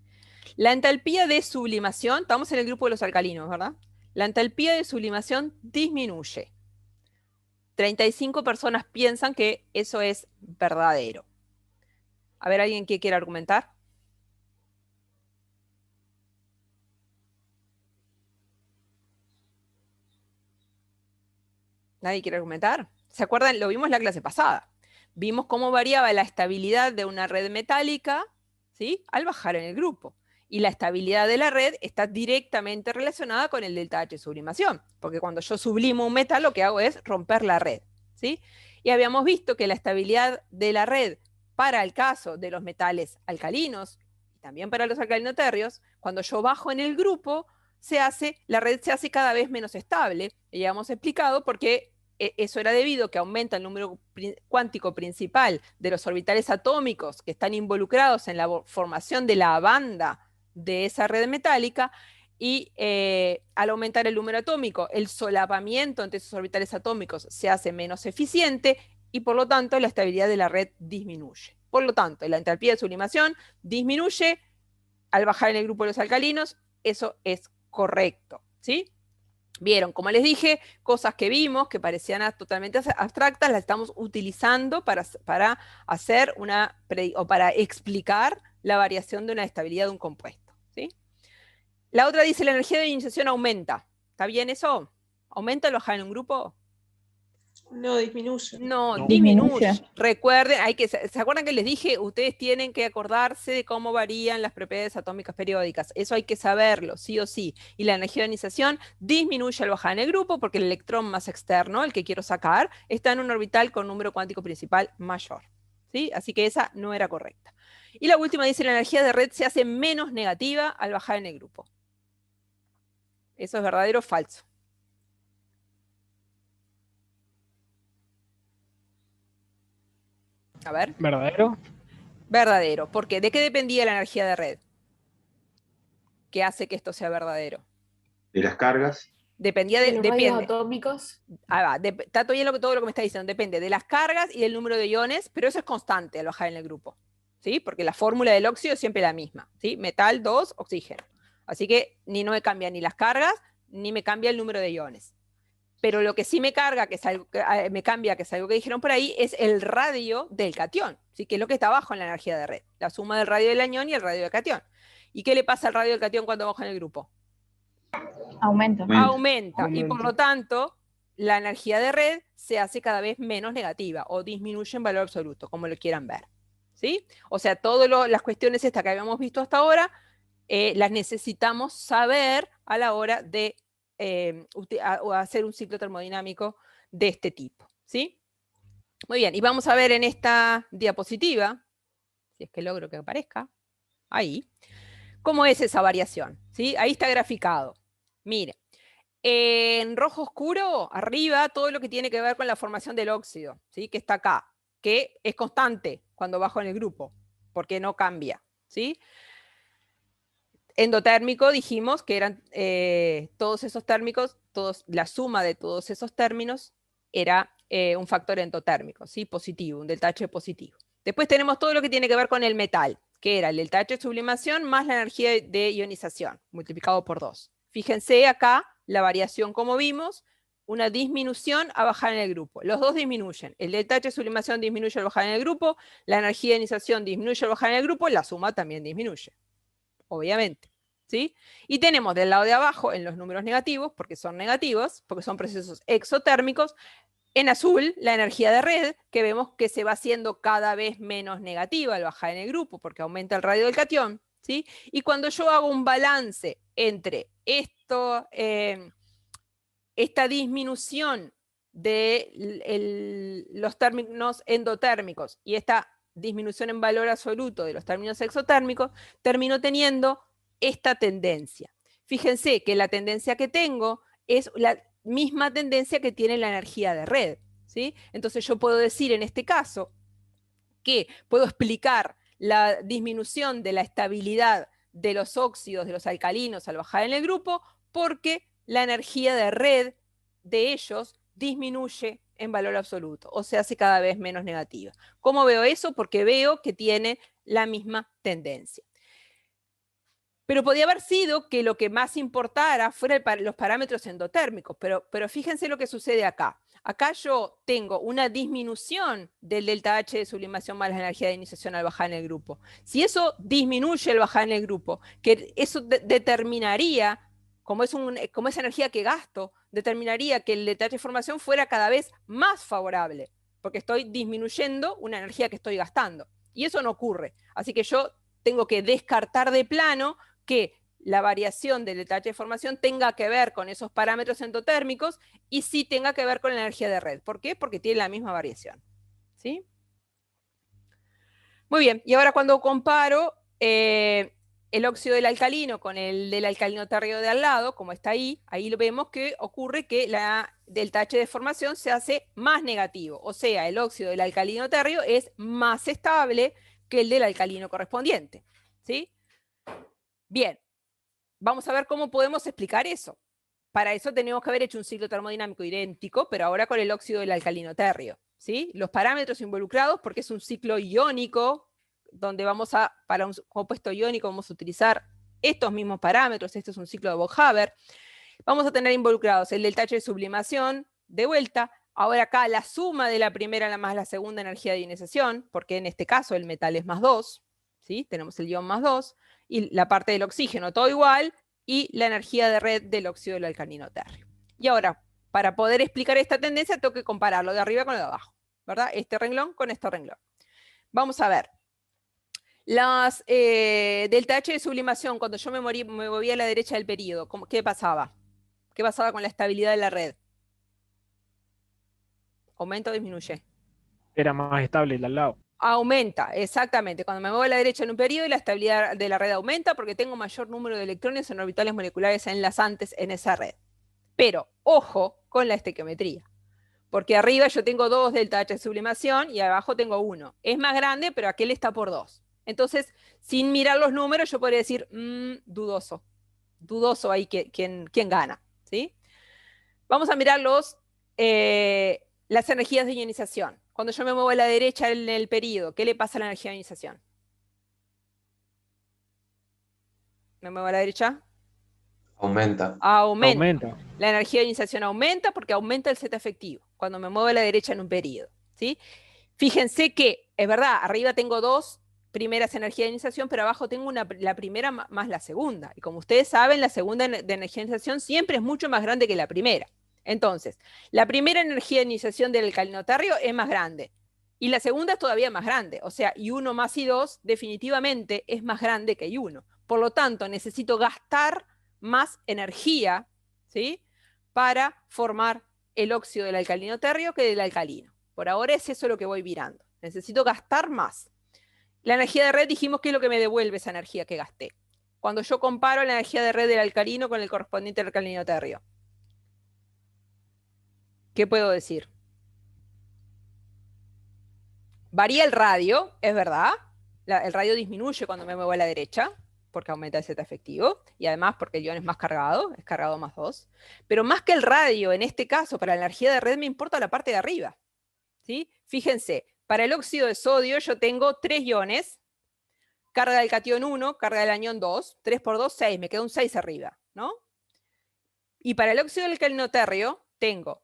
la entalpía de sublimación, estamos en el grupo de los alcalinos, ¿verdad? La entalpía de sublimación disminuye. 35 personas piensan que eso es verdadero. A ver, ¿alguien que quiera argumentar? ¿Nadie quiere argumentar? ¿Se acuerdan? Lo vimos en la clase pasada. Vimos cómo variaba la estabilidad de una red metálica, ¿sí?, al bajar en el grupo. Y la estabilidad de la red está directamente relacionada con el delta H de sublimación, porque cuando yo sublimo un metal lo que hago es romper la red, ¿sí? Y habíamos visto que la estabilidad de la red para el caso de los metales alcalinos y también para los alcalinotérreos, cuando yo bajo en el grupo, la red se hace cada vez menos estable. Y ya hemos explicado por qué eso era debido a que aumenta el número cuántico principal de los orbitales atómicos que están involucrados en la formación de la banda de esa red metálica, y al aumentar el número atómico, el solapamiento entre esos orbitales atómicos se hace menos eficiente y por lo tanto la estabilidad de la red disminuye. Por lo tanto, la entalpía de sublimación disminuye al bajar en el grupo de los alcalinos. Eso es correcto, ¿sí? Vieron, como les dije, cosas que vimos que parecían totalmente abstractas, las estamos utilizando para hacer o para explicar la variación de una estabilidad de un compuesto, ¿sí? La otra dice, la energía de ionicización aumenta. ¿Está bien eso? ¿Aumenta al bajar en un grupo? No, disminuye. No, No. disminuye. Recuerden, ¿se acuerdan que les dije? Ustedes tienen que acordarse de cómo varían las propiedades atómicas periódicas. Eso hay que saberlo, sí o sí. Y la energía de ionización disminuye al bajar en el grupo porque el electrón más externo, el que quiero sacar, está en un orbital con número cuántico principal mayor, ¿sí? Así que esa no era correcta. Y la última dice, la energía de red se hace menos negativa al bajar en el grupo. ¿Eso es verdadero o falso? A ver. ¿Verdadero? Verdadero. ¿Por qué? ¿De qué dependía la energía de red? ¿Qué hace que esto sea verdadero? De las cargas. Dependía De los rayos depende. atómicos. Está todo bien todo lo que me está diciendo. Depende de las cargas y del número de iones, pero eso es constante al bajar en el grupo, ¿sí? Porque la fórmula del óxido es siempre la misma, ¿sí? Metal 2, oxígeno. Así que no me cambia ni las cargas, ni me cambia el número de iones. Pero lo que sí me cambia, que es algo que dijeron por ahí, es el radio del catión, ¿sí? Que es lo que está abajo en la energía de red. La suma del radio del anión y el radio del catión. ¿Y qué le pasa al radio del catión cuando baja en el grupo? Aumenta. Aumenta. Y por lo tanto, la energía de red se hace cada vez menos negativa o disminuye en valor absoluto, como lo quieran ver, ¿sí? O sea, todas las cuestiones estas que habíamos visto hasta ahora, las necesitamos saber a la hora de hacer un ciclo termodinámico de este tipo, ¿sí? Muy bien, y vamos a ver en esta diapositiva, si es que logro que aparezca, ahí, cómo es esa variación, ¿sí? Ahí está graficado. Mire, en rojo oscuro, arriba, todo lo que tiene que ver con la formación del óxido, ¿sí? Que está acá, que es constante cuando bajo en el grupo, porque no cambia, ¿sí? Endotérmico dijimos que eran todos esos térmicos, la suma de todos esos términos era un factor endotérmico, ¿sí? Positivo, un delta H positivo. Después tenemos todo lo que tiene que ver con el metal, que era el delta H de sublimación más la energía de ionización, multiplicado por 2. Fíjense acá la variación como vimos, una disminución a bajar en el grupo. Los dos disminuyen. El delta H de sublimación disminuye al bajar en el grupo, la energía de ionización disminuye al bajar en el grupo, la suma también disminuye, obviamente, ¿sí? Y tenemos del lado de abajo, en los números negativos, porque son negativos, porque son procesos exotérmicos, en azul, la energía de red, que vemos que se va haciendo cada vez menos negativa al bajar en el grupo, porque aumenta el radio del catión, ¿sí? Y cuando yo hago un balance entre esta disminución de los términos endotérmicos y esta disminución en valor absoluto de los términos exotérmicos, termino teniendo esta tendencia. Fíjense que la tendencia que tengo es la misma tendencia que tiene la energía de red, ¿sí? Entonces yo puedo decir en este caso que puedo explicar la disminución de la estabilidad de los óxidos, de los alcalinos al bajar en el grupo, porque la energía de red de ellos disminuye en valor absoluto, o se hace cada vez menos negativa. ¿Cómo veo eso? Porque veo que tiene la misma tendencia. Pero podía haber sido que lo que más importara fueran los parámetros endotérmicos, pero fíjense lo que sucede acá. Acá yo tengo una disminución del delta H de sublimación más la energía de iniciación al bajar en el grupo. Si eso disminuye al bajar en el grupo, que eso determinaría, como esa energía que gasto, determinaría que el delta H de formación fuera cada vez más favorable, porque estoy disminuyendo una energía que estoy gastando. Y eso no ocurre. Así que yo tengo que descartar de plano que la variación del delta H de formación tenga que ver con esos parámetros endotérmicos y sí tenga que ver con la energía de red. ¿Por qué? Porque tiene la misma variación. ¿Sí? Muy bien, y ahora cuando comparo el óxido del alcalino con el del alcalino térreo de al lado, como está ahí lo vemos que ocurre que la delta H de formación se hace más negativo. O sea, el óxido del alcalino térreo es más estable que el del alcalino correspondiente. ¿Sí? Bien, vamos a ver cómo podemos explicar eso. Para eso tenemos que haber hecho un ciclo termodinámico idéntico, pero ahora con el óxido del alcalino térreo. ¿Sí? Los parámetros involucrados, porque es un ciclo iónico, donde para un compuesto iónico vamos a utilizar estos mismos parámetros. Este es un ciclo de Bock-Haber. Vamos a tener involucrados el delta H de sublimación, de vuelta. Ahora acá la suma de la primera más la segunda energía de ionización, porque en este caso el metal es más 2. ¿Sí? Tenemos el ion más 2. Y la parte del oxígeno, todo igual, y la energía de red del óxido del alcalino térreo. Y ahora, para poder explicar esta tendencia, tengo que comparar lo de arriba con lo de abajo, ¿verdad? Este renglón con este renglón. Vamos a ver. Las delta H de sublimación, cuando yo me movía a la derecha del período, ¿qué pasaba? ¿Qué pasaba con la estabilidad de la red? ¿Aumenta o disminuye? Era más estable el de al lado. Aumenta, exactamente. Cuando me muevo a la derecha en un periodo, la estabilidad de la red aumenta porque tengo mayor número de electrones en orbitales moleculares enlazantes en esa red. Pero, ojo con la estequiometría. Porque arriba yo tengo 2 delta H de sublimación y abajo tengo 1. Es más grande, pero aquel está por 2. Entonces, sin mirar los números, yo podría decir, dudoso. Dudoso ahí quién gana. ¿Sí? Vamos a mirar las energías de ionización. Cuando yo me muevo a la derecha en el período, ¿qué le pasa a la energía de ionización? ¿Me muevo a la derecha? Aumenta. Aumenta. La energía de ionización aumenta porque aumenta el Z efectivo, cuando me muevo a la derecha en un período. ¿Sí? Fíjense que, es verdad, arriba tengo 2 primeras energías de ionización, pero abajo tengo la primera más la segunda. Y como ustedes saben, la segunda de energía de ionización siempre es mucho más grande que la primera. Entonces, la primera energía de ionización del alcalino térreo es más grande. Y la segunda es todavía más grande. O sea, I1 más I2 definitivamente es más grande que I1. Por lo tanto, necesito gastar más energía, ¿sí?, para formar el óxido del alcalino térreo que del alcalino. Por ahora es eso lo que voy mirando. Necesito gastar más. La energía de red dijimos que es lo que me devuelve esa energía que gasté. Cuando yo comparo la energía de red del alcalino con el correspondiente al alcalino térreo, ¿qué puedo decir? Varía el radio, es verdad. El radio disminuye cuando me muevo a la derecha, porque aumenta el Z efectivo, y además porque el ion es cargado más 2. Pero más que el radio, en este caso, para la energía de red me importa la parte de arriba. ¿Sí? Fíjense, para el óxido de sodio yo tengo 3 iones, carga del catión 1, carga del anión 2, 3 por 2, 6, me queda un 6 arriba, ¿no? Y para el óxido del alcalino térreo tengo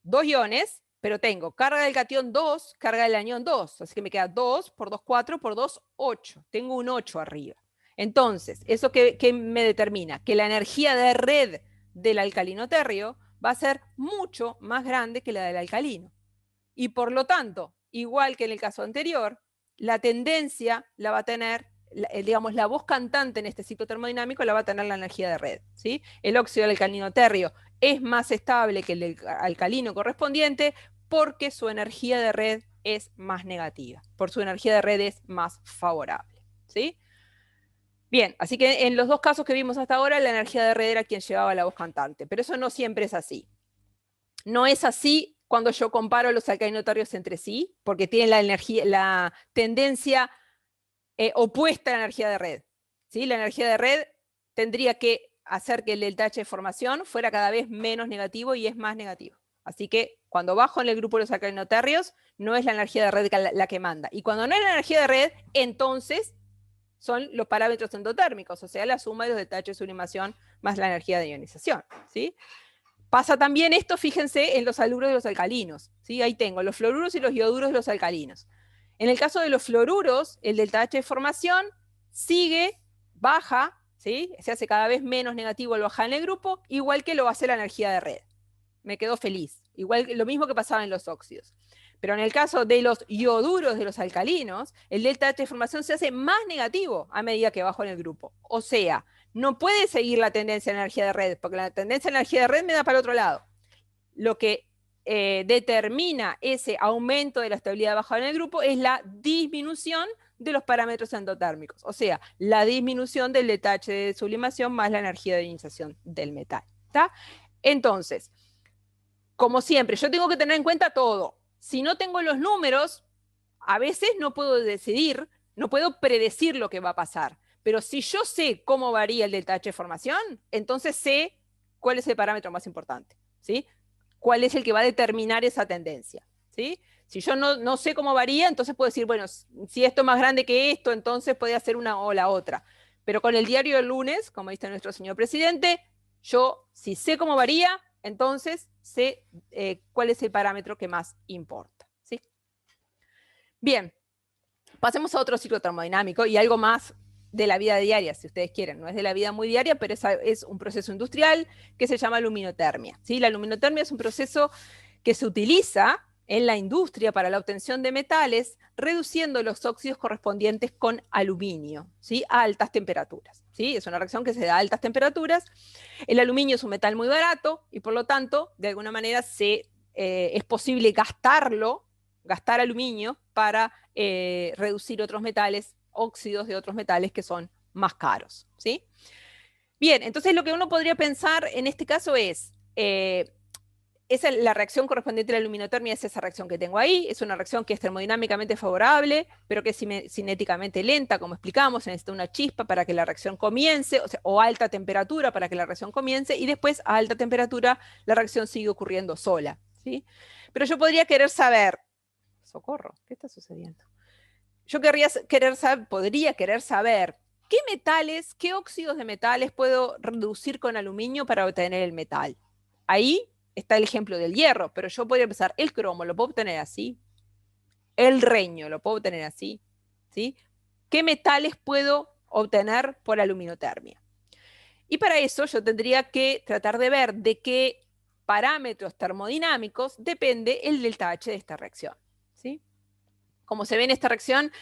2 iones, pero tengo carga del catión 2, carga del anión 2, así que me queda 2 por 2, 4 por 2, 8. Tengo un 8 arriba. Entonces, ¿eso qué me determina? Que la energía de red del alcalino térreo va a ser mucho más grande que la del alcalino. Y por lo tanto, igual que en el caso anterior, la tendencia la va a tener, digamos, la voz cantante en este ciclo termodinámico la va a tener la energía de red. ¿Sí? El óxido del alcalino térreo es más estable que el del alcalino correspondiente porque su energía de red es más negativa, por su energía de red es más favorable. ¿Sí? Bien, así que en los 2 casos que vimos hasta ahora, la energía de red era quien llevaba la voz cantante, pero eso no siempre es así. No es así cuando yo comparo los alcalinoterrios entre sí, porque tienen la tendencia opuesta a la energía de red. ¿Sí? La energía de red tendría que hacer que el delta H de formación fuera cada vez menos negativo y es más negativo. Así que cuando bajo en el grupo de los alcalinoterrios, no es la energía de red la que manda. Y cuando no es la energía de red, entonces son los parámetros endotérmicos, o sea, la suma de los delta H de sublimación más la energía de ionización. ¿Sí? Pasa también esto, fíjense, en los haluro de los alcalinos. ¿Sí? Ahí tengo los fluoruros y los ioduros de los alcalinos. En el caso de los fluoruros, el delta H de formación sigue, baja, ¿sí? Se hace cada vez menos negativo al bajar en el grupo, igual que lo hace la energía de red. Me quedó feliz. Igual lo mismo que pasaba en los óxidos. Pero en el caso de los ioduros de los alcalinos, el delta H de formación se hace más negativo a medida que bajo en el grupo. O sea, no puede seguir la tendencia de energía de red, porque la tendencia de energía de red me da para el otro lado. Lo que determina ese aumento de la estabilidad bajada en el grupo es la disminución de los parámetros endotérmicos, o sea, la disminución del delta H de sublimación más la energía de ionización del metal. ¿Está? Entonces, como siempre, yo tengo que tener en cuenta todo. Si no tengo los números, a veces no puedo decidir, no puedo predecir lo que va a pasar. Pero si yo sé cómo varía el delta H de formación, entonces sé cuál es el parámetro más importante, ¿sí? Cuál es el que va a determinar esa tendencia, ¿sí? Si yo no sé cómo varía, entonces puedo decir, bueno, si esto es más grande que esto, entonces puede hacer una o la otra. Pero con el diario del lunes, como dice nuestro señor presidente, yo si sé cómo varía, entonces sé cuál es el parámetro que más importa, ¿sí? Bien, pasemos a otro ciclo termodinámico y algo más de la vida diaria, si ustedes quieren. No es de la vida muy diaria, pero es un proceso industrial que se llama luminotermia, ¿sí? La luminotermia es un proceso que se utiliza en la industria para la obtención de metales, reduciendo los óxidos correspondientes con aluminio, ¿sí? A altas temperaturas, ¿sí? Es una reacción que se da a altas temperaturas. El aluminio es un metal muy barato y por lo tanto, de alguna manera, es posible gastar aluminio para reducir otros metales, óxidos de otros metales que son más caros, ¿sí? Bien, entonces lo que uno podría pensar en este caso es, la reacción correspondiente a la luminotermia es esa reacción que tengo ahí, es una reacción que es termodinámicamente favorable, pero que es cinéticamente lenta, como explicamos, se necesita una chispa para que la reacción comience, o alta temperatura para que la reacción comience, y después a alta temperatura la reacción sigue ocurriendo sola, ¿sí? Pero yo podría querer saber, socorro, ¿qué está sucediendo? Yo podría querer saber qué metales, qué óxidos de metales puedo reducir con aluminio para obtener el metal. Ahí está el ejemplo del hierro, pero yo podría pensar, el cromo lo puedo obtener así, el reño lo puedo obtener así, ¿sí? ¿Qué metales puedo obtener por aluminotermia? Y para eso yo tendría que tratar de ver de qué parámetros termodinámicos depende el delta H de esta reacción, ¿sí? Como se ve en esta reacción,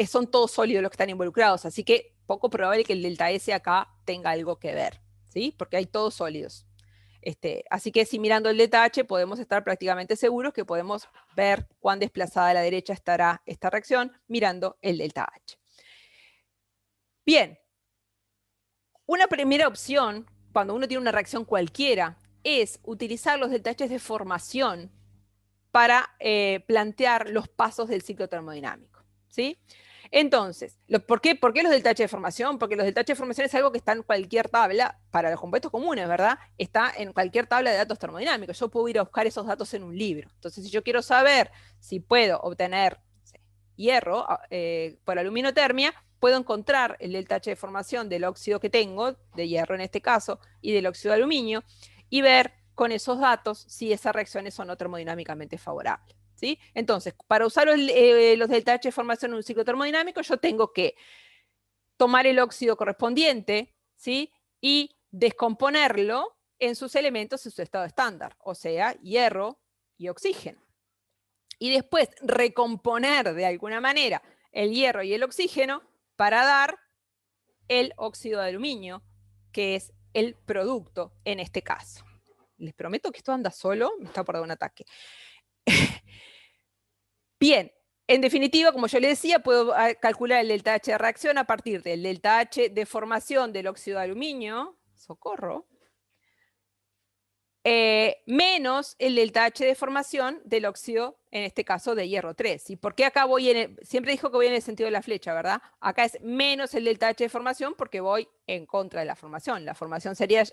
son todos sólidos los que están involucrados, así que poco probable que el delta S acá tenga algo que ver, ¿sí? Porque hay todos sólidos. Así que si mirando el delta H podemos estar prácticamente seguros que podemos ver cuán desplazada a la derecha estará esta reacción mirando el delta H. Bien, una primera opción, cuando uno tiene una reacción cualquiera, es utilizar los delta H de formación para plantear los pasos del ciclo termodinámico, ¿sí? Entonces, ¿por qué los delta H de formación? Porque los delta H de formación es algo que está en cualquier tabla, para los compuestos comunes, ¿verdad? Está en cualquier tabla de datos termodinámicos. Yo puedo ir a buscar esos datos en un libro. Entonces, si yo quiero saber si puedo obtener hierro por aluminotermia, puedo encontrar el delta H de formación del óxido que tengo, de hierro en este caso, y del óxido de aluminio, y ver con esos datos si esas reacciones son no termodinámicamente favorables, ¿sí? Entonces, para usar los delta H de formación en un ciclo termodinámico, yo tengo que tomar el óxido correspondiente, ¿sí? Y descomponerlo en sus elementos en su estado estándar, o sea, hierro y oxígeno. Y después recomponer de alguna manera el hierro y el oxígeno para dar el óxido de aluminio, que es el producto en este caso. Les prometo que esto anda solo, me está por dar un ataque. Bien, en definitiva, como yo les decía, puedo calcular el delta H de reacción a partir del delta H de formación del óxido de aluminio, socorro, menos el delta H de formación del óxido, en este caso de hierro 3. ¿Y por qué acá voy siempre dijo que voy en el sentido de la flecha, ¿verdad? Acá es menos el delta H de formación porque voy en contra de la formación. La formación sería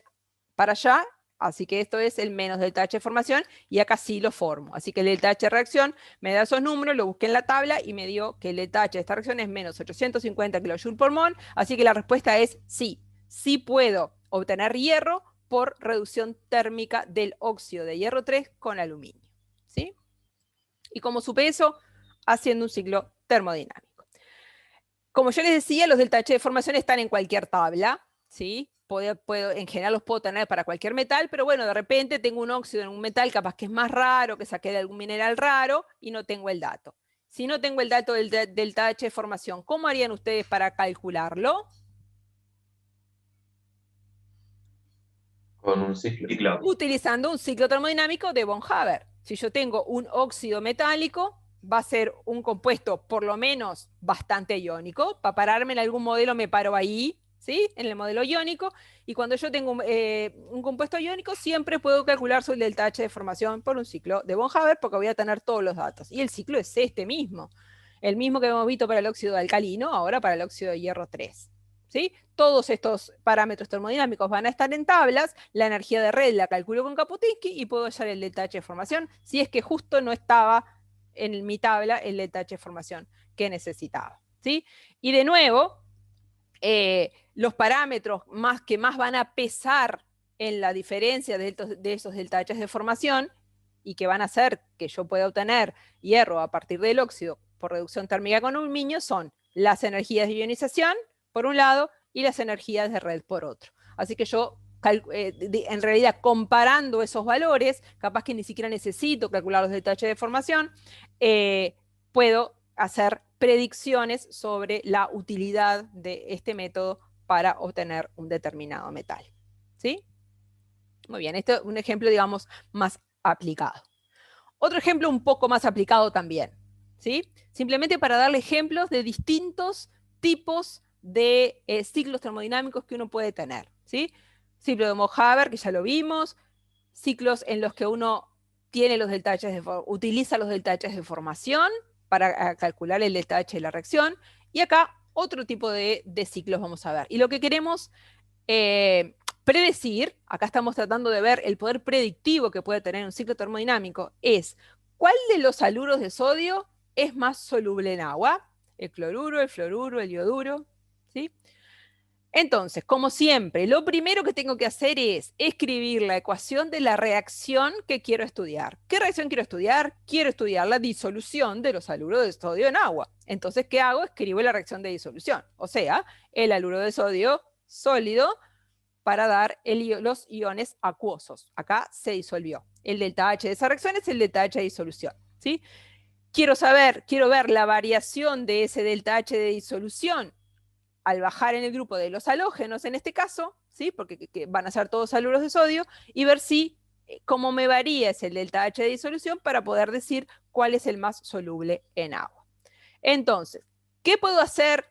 para allá, así que esto es el menos delta H de formación y acá sí lo formo. Así que el delta H de reacción me da esos números, lo busqué en la tabla y me dio que el delta H de esta reacción es menos 850 kJ por mol, así que la respuesta es sí. Sí puedo obtener hierro por reducción térmica del óxido de hierro 3 con aluminio. ¿Sí? ¿Y cómo supe eso? Haciendo un ciclo termodinámico. Como yo les decía, los delta H de formación están en cualquier tabla, ¿sí? En general los puedo tener para cualquier metal, pero bueno, de repente tengo un óxido en un metal capaz que es más raro, que saqué de algún mineral raro y no tengo el dato. Si no tengo el dato del delta H de formación, ¿cómo harían ustedes para calcularlo? Con un ciclo. Utilizando un ciclo termodinámico de von Haber. Si yo tengo un óxido metálico, va a ser un compuesto por lo menos bastante iónico. Para pararme en algún modelo me paro ahí, ¿sí? En el modelo iónico. Y cuando yo tengo un compuesto iónico, siempre puedo calcular su delta H de formación por un ciclo de von Haber porque voy a tener todos los datos. Y el ciclo es este mismo. El mismo que hemos visto para el óxido de alcalino, ahora para el óxido de hierro 3. ¿Sí? Todos estos parámetros termodinámicos van a estar en tablas, la energía de red la calculo con Kaputinsky y puedo hallar el delta H de formación si es que justo no estaba en mi tabla el delta H de formación que necesitaba. ¿Sí? Y de nuevo, los parámetros que más van a pesar en la diferencia de esos delta H de formación y que van a hacer que yo pueda obtener hierro a partir del óxido por reducción térmica con aluminio son las energías de ionización, por un lado, y las energías de red por otro. Así que yo, en realidad, comparando esos valores, capaz que ni siquiera necesito calcular los delta H de formación, puedo hacer predicciones sobre la utilidad de este método para obtener un determinado metal. ¿Sí? Muy bien, este es un ejemplo, digamos, más aplicado. Otro ejemplo un poco más aplicado también, ¿sí? Simplemente para darle ejemplos de distintos tipos de ciclos termodinámicos que uno puede tener, ¿sí? Ciclo de von Haber, que ya lo vimos, ciclos en los que uno tiene los delta H utiliza los delta H de formación para calcular el delta H de la reacción, y acá otro tipo de ciclos vamos a ver. Y lo que queremos predecir, acá estamos tratando de ver el poder predictivo que puede tener un ciclo termodinámico, es ¿cuál de los haluros de sodio es más soluble en agua? ¿El cloruro, el fluoruro, el ioduro? ¿Sí? Entonces, como siempre, lo primero que tengo que hacer es escribir la ecuación de la reacción que quiero estudiar. ¿Qué reacción quiero estudiar? Quiero estudiar la disolución de los haluros de sodio en agua. Entonces, ¿qué hago? Escribo la reacción de disolución. O sea, el haluro de sodio sólido para dar los iones acuosos. Acá se disolvió. El delta H de esa reacción es el delta H de disolución. ¿Sí? Quiero ver la variación de ese delta H de disolución al bajar en el grupo de los halógenos, en este caso, ¿sí? Porque van a ser todos haluros de sodio, y ver si, cómo me varía ese delta H de disolución para poder decir cuál es el más soluble en agua. Entonces, ¿qué puedo hacer?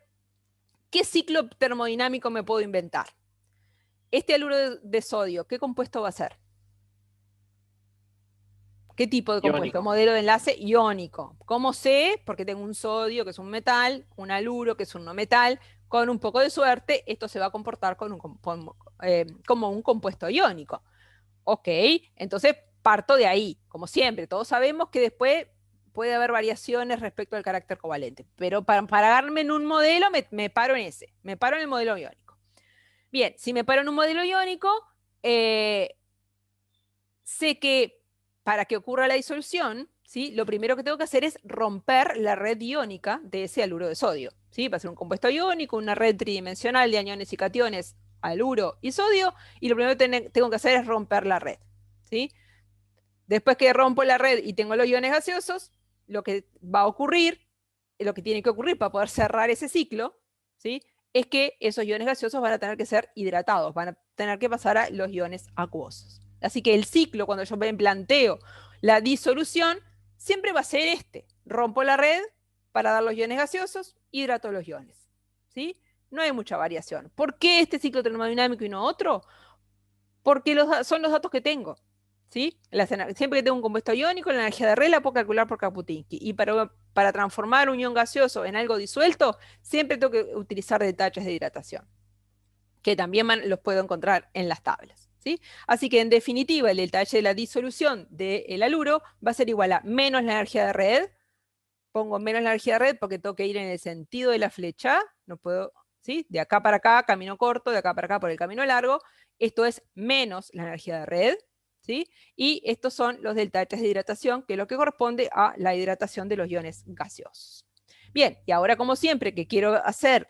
¿Qué ciclo termodinámico me puedo inventar? Este haluro de sodio, ¿qué compuesto va a ser? ¿Qué tipo de compuesto? Iónico. Modelo de enlace iónico. ¿Cómo sé? Porque tengo un sodio, que es un metal, un haluro, que es un no metal. Con un poco de suerte, esto se va a comportar como un compuesto iónico. Ok, entonces parto de ahí. Como siempre, todos sabemos que después puede haber variaciones respecto al carácter covalente. Pero para pararme en un modelo, me paro en ese. Me paro en el modelo iónico. Bien, si me paro en un modelo iónico, sé que para que ocurra la disolución, ¿sí? Lo primero que tengo que hacer es romper la red iónica de ese haluro de sodio. ¿Sí? Va a ser un compuesto iónico, una red tridimensional de aniones y cationes, haluro y sodio, y lo primero que tengo que hacer es romper la red. ¿Sí? Después que rompo la red y tengo los iones gaseosos, lo que va a ocurrir, lo que tiene que ocurrir para poder cerrar ese ciclo, ¿sí? Es que esos iones gaseosos van a tener que ser hidratados, van a tener que pasar a los iones acuosos. Así que el ciclo, cuando yo me planteo la disolución, siempre va a ser este. Rompo la red para dar los iones gaseosos, hidrato los iones. ¿Sí? No hay mucha variación. ¿Por qué este ciclo termodinámico y no otro? Porque son los datos que tengo. ¿sí? Siempre que tengo un compuesto iónico, la energía de red la puedo calcular por Kaputinsky. Y para transformar un ion gaseoso en algo disuelto, siempre tengo que utilizar deltaches de hidratación, que también los puedo encontrar en las tablas, ¿sí? Así que en definitiva, el deltache de la disolución del haluro va a ser igual a menos la energía de red. Pongo menos la energía de red porque tengo que ir en el sentido de la flecha, no puedo, ¿sí? De acá para acá, camino corto, de acá para acá por el camino largo. Esto es menos la energía de red, ¿sí? Y estos son los deltaches de hidratación, que es lo que corresponde a la hidratación de los iones gaseosos. Bien, y ahora como siempre que quiero hacer,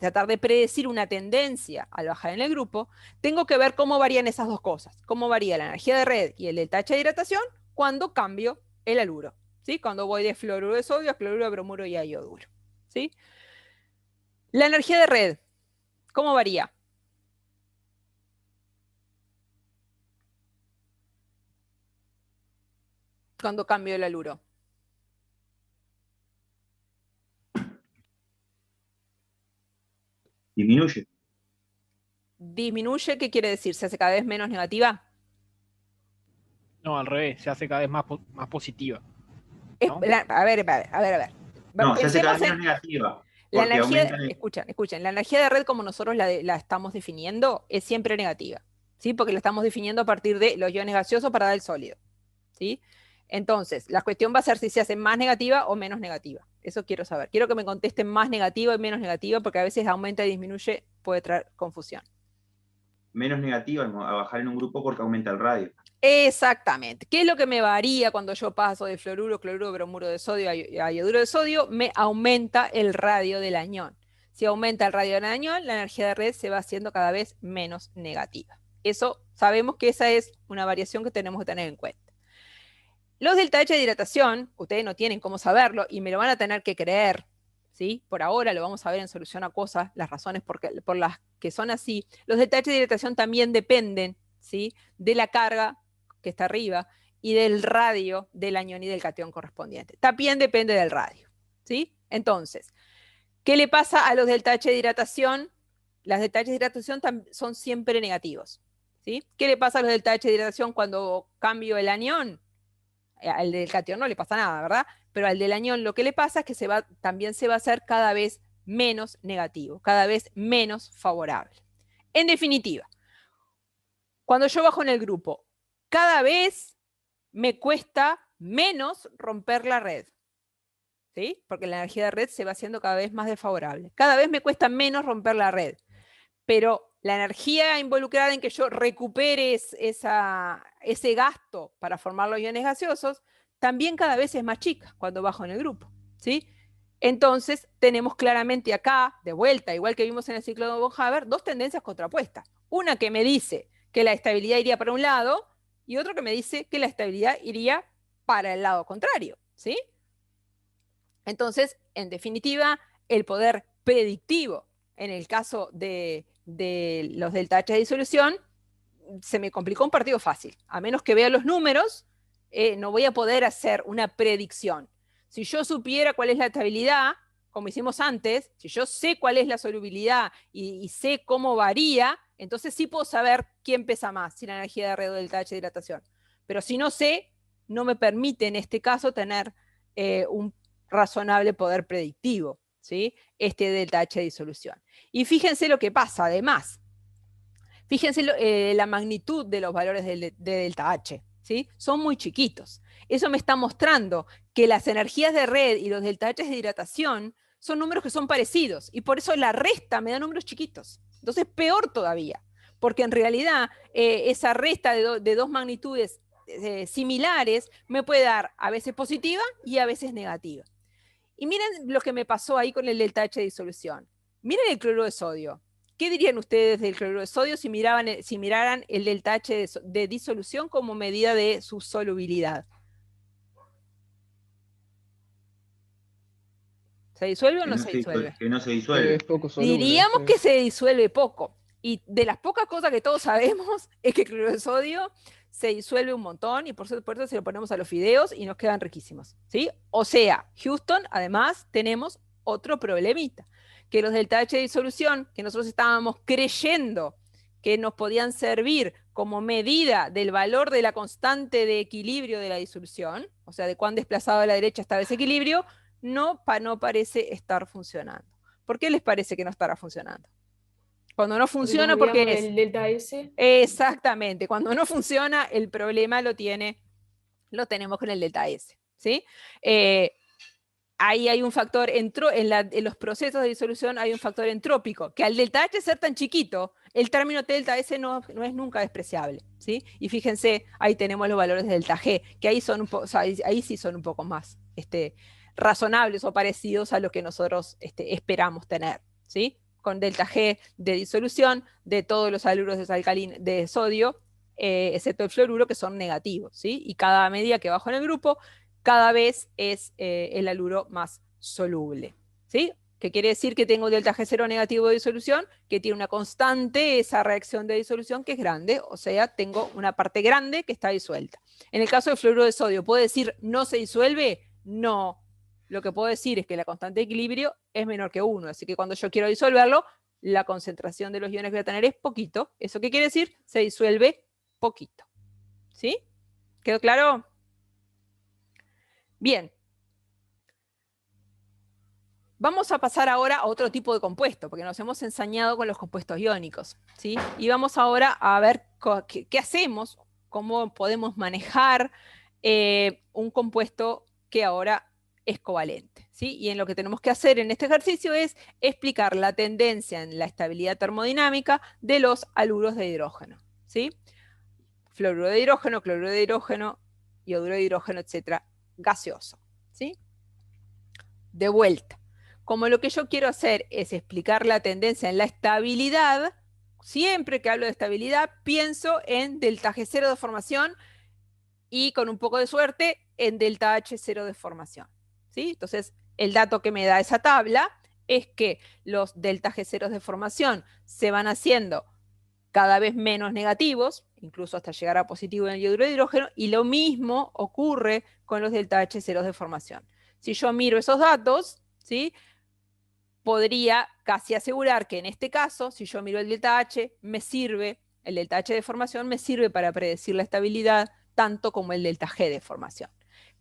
tratar de predecir una tendencia al bajar en el grupo, tengo que ver cómo varían esas dos cosas. Cómo varía la energía de red y el deltache de hidratación cuando cambio el haluro, ¿sí? Cuando voy de fluoruro de sodio a cloruro de bromuro y a ioduro, ¿sí? La energía de red, ¿cómo varía? Cuando cambio el haluro. Disminuye. ¿Disminuye? ¿Qué quiere decir? ¿Se hace cada vez menos negativa? No, al revés, se hace cada vez más positiva. ¿no? A ver. No, se hace cada vez Pensemos menos negativa. la porque energía, aumentan el- escuchen, la energía de red como nosotros la estamos definiendo es siempre negativa, ¿sí? Porque la estamos definiendo a partir de los iones gaseosos para dar el sólido, ¿sí? Entonces, la cuestión va a ser si se hace más negativa o menos negativa. Eso quiero saber. Quiero que me contesten más negativa y menos negativa, porque a veces aumenta y disminuye, puede traer confusión. menos negativa a bajar en un grupo porque aumenta el radio. Exactamente. ¿Qué es lo que me varía cuando yo paso de fluoruro, cloruro, bromuro de sodio a ioduro de sodio? Me aumenta el radio del anión. Si aumenta el radio del anión, la energía de red se va haciendo cada vez menos negativa. Eso sabemos que esa es una variación que tenemos que tener en cuenta. Los deltaches de hidratación, ustedes no tienen cómo saberlo y me lo van a tener que creer, ¿sí? Por ahora lo vamos a ver en Solución Acuosa, las razones por las que son así. Los deltaches de hidratación también dependen, ¿sí? De la carga que está arriba y del radio del anión y del catión correspondiente. También depende del radio, ¿sí? Entonces, ¿qué le pasa a los deltaches de hidratación? Las deltaches de hidratación son siempre negativos, ¿sí? ¿Qué le pasa a los deltaches de hidratación cuando cambio el anión? Al del catión no le pasa nada, ¿verdad? Pero al del anión lo que le pasa es que también se va a hacer cada vez menos negativo, cada vez menos favorable. En definitiva, cuando yo bajo en el grupo, cada vez me cuesta menos romper la red, ¿sí? Porque la energía de red se va haciendo cada vez más desfavorable. Cada vez me cuesta menos romper la red, pero la energía involucrada en que yo recupere ese gasto para formar los iones gaseosos también cada vez es más chica cuando bajo en el grupo, ¿sí? Entonces tenemos claramente acá, de vuelta, igual que vimos en el ciclo de von Haber, dos tendencias contrapuestas. Una que me dice que la estabilidad iría para un lado y otro que me dice que la estabilidad iría para el lado contrario, ¿sí? Entonces, en definitiva, el poder predictivo en el caso de los deltaches de disolución se me complicó un partido fácil. A menos que vea los números, no voy a poder hacer una predicción. Si yo supiera cuál es la estabilidad, como hicimos antes, si yo sé cuál es la solubilidad y sé cómo varía, entonces sí puedo saber quién pesa más, si la energía de red o del deltache de hidratación. Pero si no sé, no me permite en este caso tener un razonable poder predictivo, ¿sí? Este deltache de disolución. Y fíjense lo que pasa, además. Fíjense la magnitud de los valores de delta H, ¿sí? Son muy chiquitos. Eso me está mostrando que las energías de red y los deltaches de hidratación son números que son parecidos, y por eso la resta me da números chiquitos. Entonces, peor todavía, porque en realidad esa resta de dos magnitudes similares me puede dar a veces positiva y a veces negativa. Y miren lo que me pasó ahí con el deltache de disolución. Miren el cloruro de sodio. ¿Qué dirían ustedes del cloruro de sodio si miraran el deltache de disolución como medida de su solubilidad? ¿Se disuelve o no se disuelve? Que no se disuelve. Es poco soluble, Diríamos sí. que se disuelve poco. Y de las pocas cosas que todos sabemos es que el cloruro de sodio se disuelve un montón y por eso se lo ponemos a los fideos y nos quedan riquísimos, ¿sí? O sea, Houston, además, tenemos otro problemita, que los deltaches de disolución, que nosotros estábamos creyendo que nos podían servir como medida del valor de la constante de equilibrio de la disolución, o sea, de cuán desplazado a la derecha estaba ese equilibrio, no parece estar funcionando. ¿Por qué les parece que no estará funcionando? Cuando no funciona, porque es el delta S. Exactamente, cuando no funciona, el problema lo tenemos con el delta S, ¿sí? Ahí hay un factor, en los procesos de disolución hay un factor entrópico, que al delta H ser tan chiquito, el término delta S no es nunca despreciable, ¿sí? Y fíjense, ahí tenemos los valores del delta G, que ahí, ahí sí son un poco más razonables o parecidos a lo que nosotros esperamos tener, ¿sí? Con delta G de disolución de todos los haluros de sodio, excepto el fluoruro, que son negativos, ¿sí? Y cada medida que bajo en el grupo, cada vez es el haluro más soluble, ¿sí? Que quiere decir que tengo delta G0 negativo de disolución, que tiene una constante, esa reacción de disolución que es grande, o sea, tengo una parte grande que está disuelta. En el caso del fluoruro de sodio, ¿puedo decir no se disuelve? No. Lo que puedo decir es que la constante de equilibrio es menor que 1, así que cuando yo quiero disolverlo, la concentración de los iones que voy a tener es poquito. ¿Eso qué quiere decir? Se disuelve poquito. ¿Sí? ¿Quedó claro? Bien. Vamos a pasar ahora a otro tipo de compuesto, porque nos hemos ensañado con los compuestos iónicos, ¿sí? Y vamos ahora a ver qué hacemos, cómo podemos manejar un compuesto que ahora es covalente, ¿sí? Y en lo que tenemos que hacer en este ejercicio es explicar la tendencia en la estabilidad termodinámica de los haluros de hidrógeno, ¿sí? Fluoruro de hidrógeno, cloruro de hidrógeno, ioduro de hidrógeno, etcétera, gaseoso, ¿sí? De vuelta, como lo que yo quiero hacer es explicar la tendencia en la estabilidad, siempre que hablo de estabilidad pienso en delta G0 de formación y con un poco de suerte en delta H0 de formación, ¿sí? Entonces, el dato que me da esa tabla es que los delta G0 de formación se van haciendo cada vez menos negativos, incluso hasta llegar a positivo en el ioduro de hidrógeno, y lo mismo ocurre con los delta H0 de formación. Si yo miro esos datos, ¿sí? Podría casi asegurar que en este caso, si yo miro el delta H, el delta H de formación me sirve para predecir la estabilidad tanto como el delta G de formación,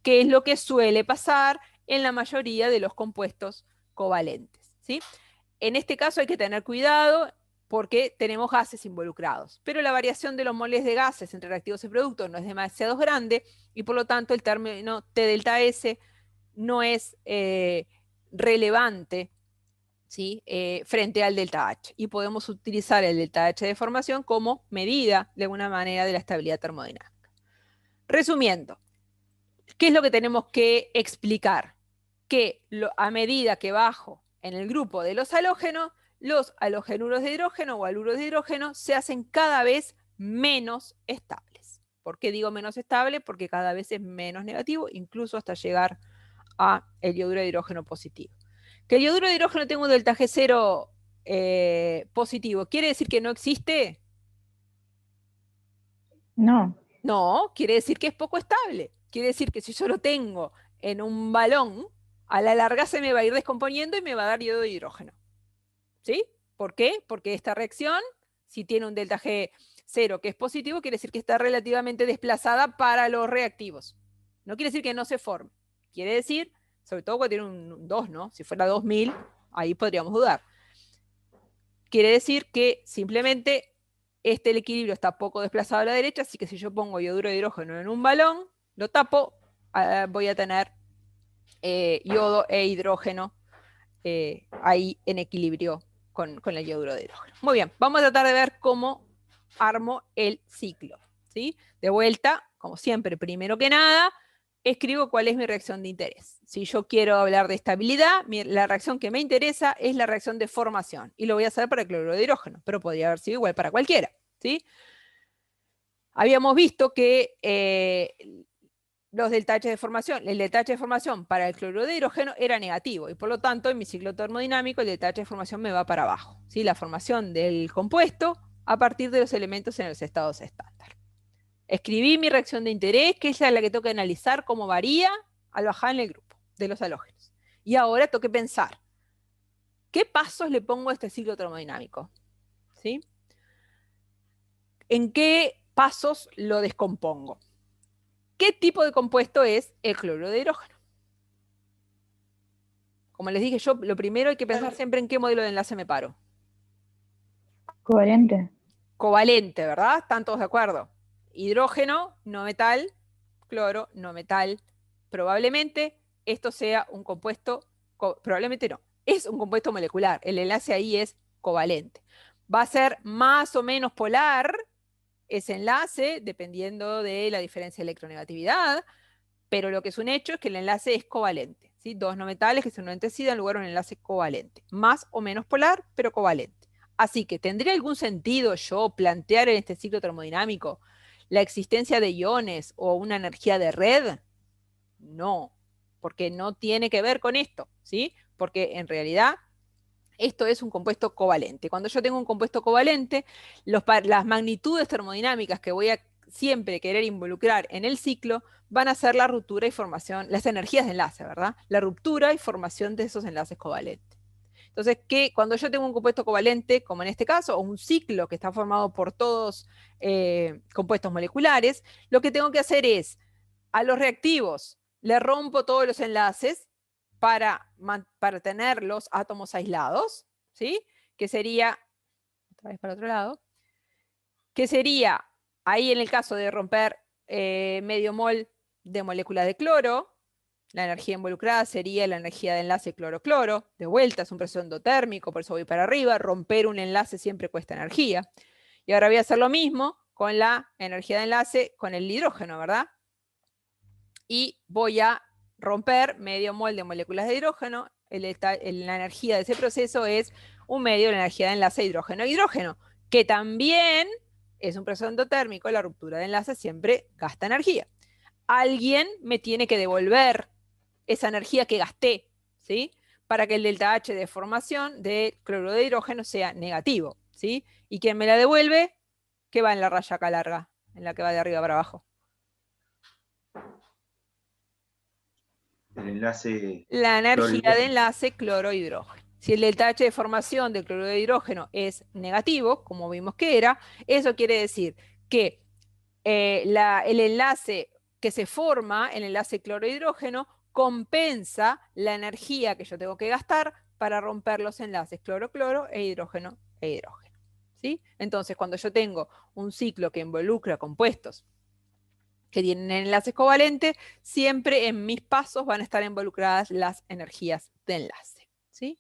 que es lo que suele pasar en la mayoría de los compuestos covalentes, ¿sí? En este caso hay que tener cuidado porque tenemos gases involucrados, pero la variación de los moles de gases entre reactivos y productos no es demasiado grande y por lo tanto el término T delta S no es relevante, ¿sí? Frente al delta H, y podemos utilizar el delta H de formación como medida de alguna manera de la estabilidad termodinámica. Resumiendo, ¿qué es lo que tenemos que explicar? Que a medida que bajo en el grupo de los halógenos, los halogenuros de hidrógeno o haluros de hidrógeno se hacen cada vez menos estables. ¿Por qué digo menos estable? Porque cada vez es menos negativo, incluso hasta llegar a el ioduro de hidrógeno positivo. Que el ioduro de hidrógeno tenga un delta G0 positivo, ¿quiere decir que no existe? No. No, quiere decir que es poco estable. Quiere decir que si yo lo tengo en un balón, a la larga se me va a ir descomponiendo y me va a dar iodo de hidrógeno. ¿Sí? ¿Por qué? Porque esta reacción, si tiene un delta G0 que es positivo, quiere decir que está relativamente desplazada para los reactivos. No quiere decir que no se forme. Quiere decir, sobre todo cuando tiene un 2, ¿no? Si fuera 2000, ahí podríamos dudar. Quiere decir que simplemente el equilibrio está poco desplazado a la derecha, así que si yo pongo ioduro de hidrógeno en un balón, lo tapo, voy a tener yodo e hidrógeno ahí en equilibrio con el ioduro de hidrógeno. Muy bien, vamos a tratar de ver cómo armo el ciclo, ¿sí? De vuelta, como siempre, primero que nada, escribo cuál es mi reacción de interés. Si yo quiero hablar de estabilidad, la reacción que me interesa es la reacción de formación. Y lo voy a hacer para el cloruro de hidrógeno, pero podría haber sido igual para cualquiera, ¿sí? Habíamos visto que los delta H de formación, el delta H de formación para el cloruro de hidrógeno era negativo, y por lo tanto en mi ciclo termodinámico el delta H de formación me va para abajo, ¿sí? La formación del compuesto a partir de los elementos en los estados estándar. Escribí mi reacción de interés, que es la que tengo que analizar cómo varía al bajar en el grupo de los halógenos. Y ahora tengo que pensar, ¿qué pasos le pongo a este ciclo termodinámico? ¿Sí? ¿En qué pasos lo descompongo? ¿Qué tipo de compuesto es el cloruro de hidrógeno? Como les dije yo, lo primero hay que pensar siempre en qué modelo de enlace me paro. Covalente. Covalente, ¿verdad? ¿Están todos de acuerdo? Hidrógeno, no metal, cloro, no metal. Probablemente esto sea un compuesto, probablemente no, es un compuesto molecular. El enlace ahí es covalente. Va a ser más o menos polar ese enlace, dependiendo de la diferencia de electronegatividad, pero lo que es un hecho es que el enlace es covalente, ¿sí? Dos no metales que se unen entre sí dan lugar a un enlace covalente, más o menos polar, pero covalente. Así que, ¿tendría algún sentido yo plantear en este ciclo termodinámico la existencia de iones o una energía de red? No, porque no tiene que ver con esto, ¿sí? Porque en realidad esto es un compuesto covalente. Cuando yo tengo un compuesto covalente, las magnitudes termodinámicas que voy a siempre querer involucrar en el ciclo van a ser la ruptura y formación, las energías de enlace, ¿verdad? La ruptura y formación de esos enlaces covalentes. Entonces, cuando yo tengo un compuesto covalente, como en este caso, o un ciclo que está formado por todos compuestos moleculares, lo que tengo que hacer es, a los reactivos, le rompo todos los enlaces para tener los átomos aislados, ¿sí? Que sería, otra vez para otro lado, que sería, ahí en el caso de romper medio mol de moléculas de cloro, la energía involucrada sería la energía de enlace cloro-cloro. De vuelta, es un proceso endotérmico, por eso voy para arriba. Romper un enlace siempre cuesta energía. Y ahora voy a hacer lo mismo con la energía de enlace con el hidrógeno, ¿verdad? Y voy a romper medio mol de moléculas de hidrógeno. La energía de ese proceso es un medio de la energía de enlace hidrógeno-hidrógeno, que también es un proceso endotérmico. La ruptura de enlace siempre gasta energía. Alguien me tiene que devolver esa energía que gasté, ¿sí? Para que el delta H de formación de cloruro de hidrógeno sea negativo, ¿sí? ¿Y quién me la devuelve? ¿Qué va en la raya acá larga? En la que va de arriba para abajo. El enlace. La energía cloro-hidrógeno. de enlace cloro-hidrógeno. Si el delta H de formación del cloruro de hidrógeno es negativo, como vimos que era, eso quiere decir que el enlace que se forma, el enlace cloro-hidrógeno, compensa la energía que yo tengo que gastar para romper los enlaces cloro-cloro e hidrógeno. ¿Sí? Entonces, cuando yo tengo un ciclo que involucra compuestos que tienen enlaces covalentes, siempre en mis pasos van a estar involucradas las energías de enlace. ¿Sí?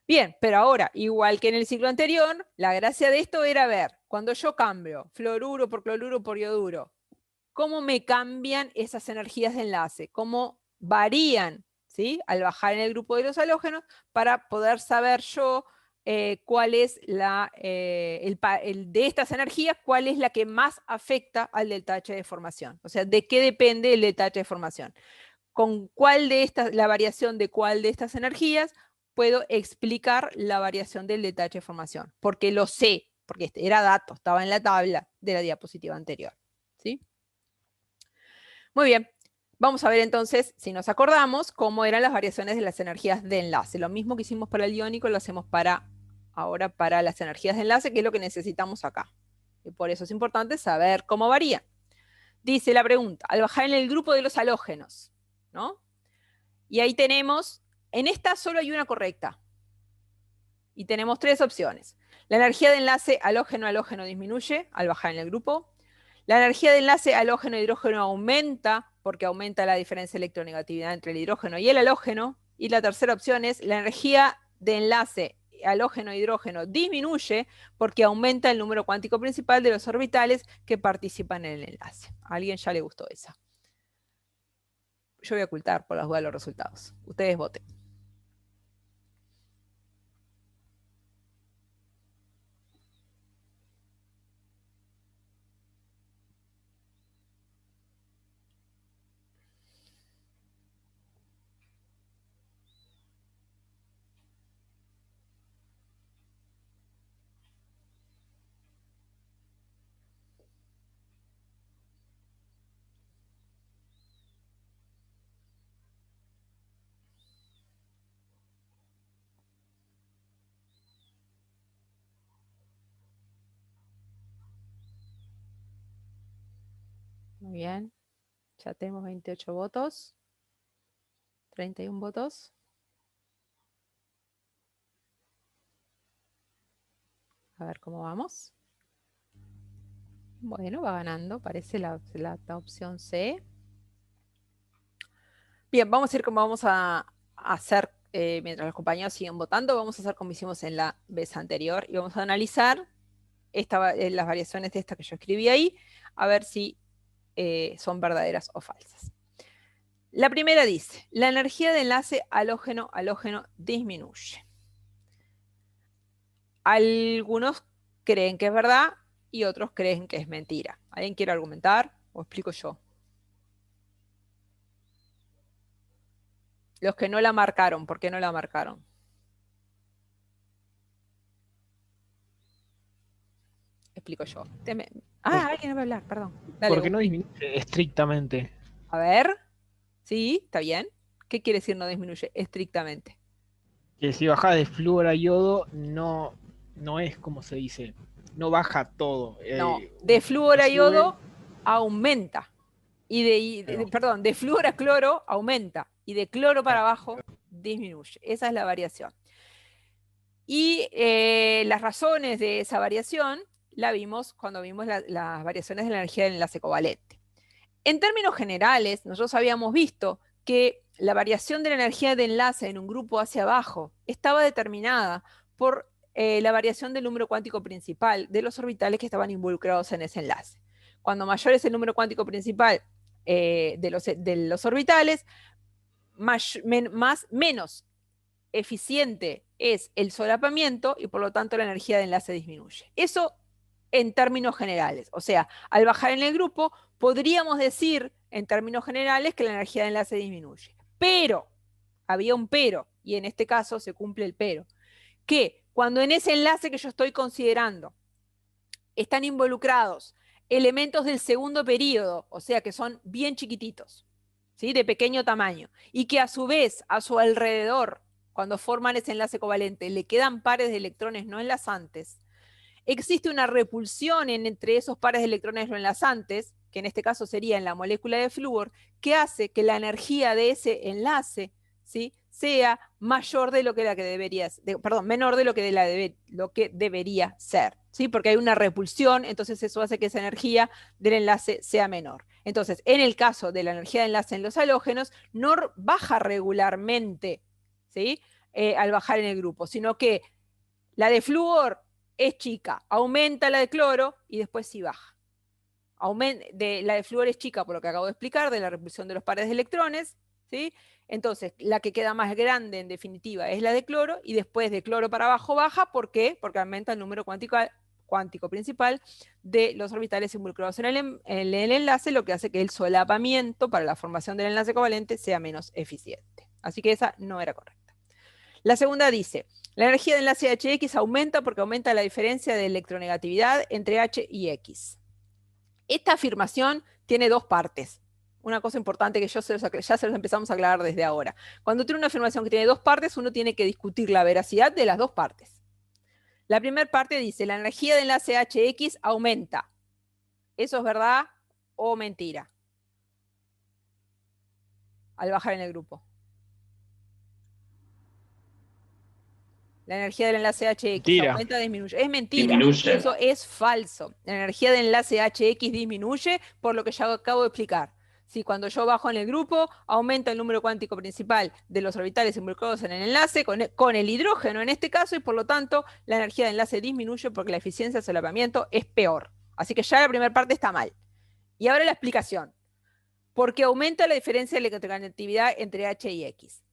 Bien, pero ahora, igual que en el ciclo anterior, la gracia de esto era ver, cuando yo cambio fluoruro por cloruro por ioduro, cómo me cambian esas energías de enlace, cómo varían, ¿sí? Al bajar en el grupo de los halógenos, para poder saber yo cuál es de estas energías, cuál es la que más afecta al delta H de formación. O sea, ¿de qué depende el delta H de formación? ¿Con cuál de estas, la variación de cuál de estas energías puedo explicar la variación del delta H de formación? Porque lo sé, porque era dato, estaba en la tabla de la diapositiva anterior. ¿Sí? Muy bien, vamos a ver entonces, si nos acordamos, cómo eran las variaciones de las energías de enlace. Lo mismo que hicimos para el iónico lo hacemos ahora para las energías de enlace, que es lo que necesitamos acá. Y por eso es importante saber cómo varían. Dice la pregunta, al bajar en el grupo de los halógenos, ¿no? Y ahí tenemos, en esta solo hay una correcta. Y tenemos tres opciones. La energía de enlace halógeno-halógeno disminuye al bajar en el grupo. La energía de enlace halógeno-hidrógeno aumenta porque aumenta la diferencia de electronegatividad entre el hidrógeno y el halógeno. Y la tercera opción es la energía de enlace halógeno-hidrógeno disminuye porque aumenta el número cuántico principal de los orbitales que participan en el enlace. ¿A alguien ya le gustó esa? Yo voy a ocultar por las dudas los resultados. Ustedes voten. Muy bien. Ya tenemos 28 votos. 31 votos. A ver cómo vamos. Bueno, va ganando, parece la opción C. Bien, vamos a ir como vamos a hacer, mientras los compañeros siguen votando, vamos a hacer como hicimos en la vez anterior y vamos a analizar las variaciones de esta que yo escribí ahí, a ver si son verdaderas o falsas. La primera dice, la energía de enlace halógeno-halógeno disminuye. Algunos creen que es verdad y otros creen que es mentira. ¿Alguien quiere argumentar o explico yo? Los que no la marcaron, ¿por qué no la marcaron? Explico yo. Alguien va a hablar, perdón. Dale, Porque no disminuye estrictamente. A ver. Sí, está bien. ¿Qué quiere decir no disminuye estrictamente? Que si bajas de flúor a yodo, no es como se dice. No baja todo. No, de flúor a sube. yodo aumenta. Perdón, de flúor a cloro aumenta. Y de cloro para abajo disminuye. Esa es la variación. Y las razones de esa variación la vimos cuando vimos las variaciones de la energía del enlace covalente. En términos generales, nosotros habíamos visto que la variación de la energía de enlace en un grupo hacia abajo estaba determinada por la variación del número cuántico principal de los orbitales que estaban involucrados en ese enlace. Cuando mayor es el número cuántico principal de los orbitales, menos eficiente es el solapamiento y por lo tanto la energía de enlace disminuye. Eso en términos generales. O sea, al bajar en el grupo, podríamos decir en términos generales que la energía de enlace disminuye. Pero, había un pero, y en este caso se cumple el pero, que cuando en ese enlace que yo estoy considerando están involucrados elementos del segundo período, o sea que son bien chiquititos, ¿sí? De pequeño tamaño, y que a su vez, a su alrededor, cuando forman ese enlace covalente, le quedan pares de electrones no enlazantes, existe una repulsión entre esos pares de electrones no enlazantes, que en este caso sería en la molécula de flúor, que hace que la energía de ese enlace, ¿sí?, sea mayor de lo que debería, menor de lo que debería ser, ¿sí? Porque hay una repulsión, entonces eso hace que esa energía del enlace sea menor. Entonces, en el caso de la energía de enlace en los halógenos, no baja regularmente, ¿sí?, al bajar en el grupo, sino que la de flúor es chica, aumenta la de cloro y después sí baja. La de flúor es chica, por lo que acabo de explicar, de la repulsión de los pares de electrones, ¿sí? Entonces, la que queda más grande, en definitiva, es la de cloro, y después de cloro para abajo baja. ¿Por qué? Porque aumenta el número cuántico principal de los orbitales involucrados en el enlace, lo que hace que el solapamiento para la formación del enlace covalente sea menos eficiente. Así que esa no era correcta. La segunda dice, la energía de enlace HX aumenta porque aumenta la diferencia de electronegatividad entre H y X. Esta afirmación tiene dos partes. Una cosa importante que ya se los empezamos a aclarar desde ahora. Cuando tiene una afirmación que tiene dos partes, uno tiene que discutir la veracidad de las dos partes. La primera parte dice, la energía de enlace HX aumenta. ¿Eso es verdad o mentira? Al bajar en el grupo. La energía del enlace HX aumenta o disminuye. Es mentira. Disminuye. Eso es falso. La energía del enlace HX disminuye por lo que ya acabo de explicar. Si cuando yo bajo en el grupo, aumenta el número cuántico principal de los orbitales involucrados en el enlace con el hidrógeno en este caso, y por lo tanto la energía del enlace disminuye porque la eficiencia de solapamiento es peor. Así que ya la primera parte está mal. Y ahora la explicación. Porque aumenta la diferencia de electronegatividad entre H y X.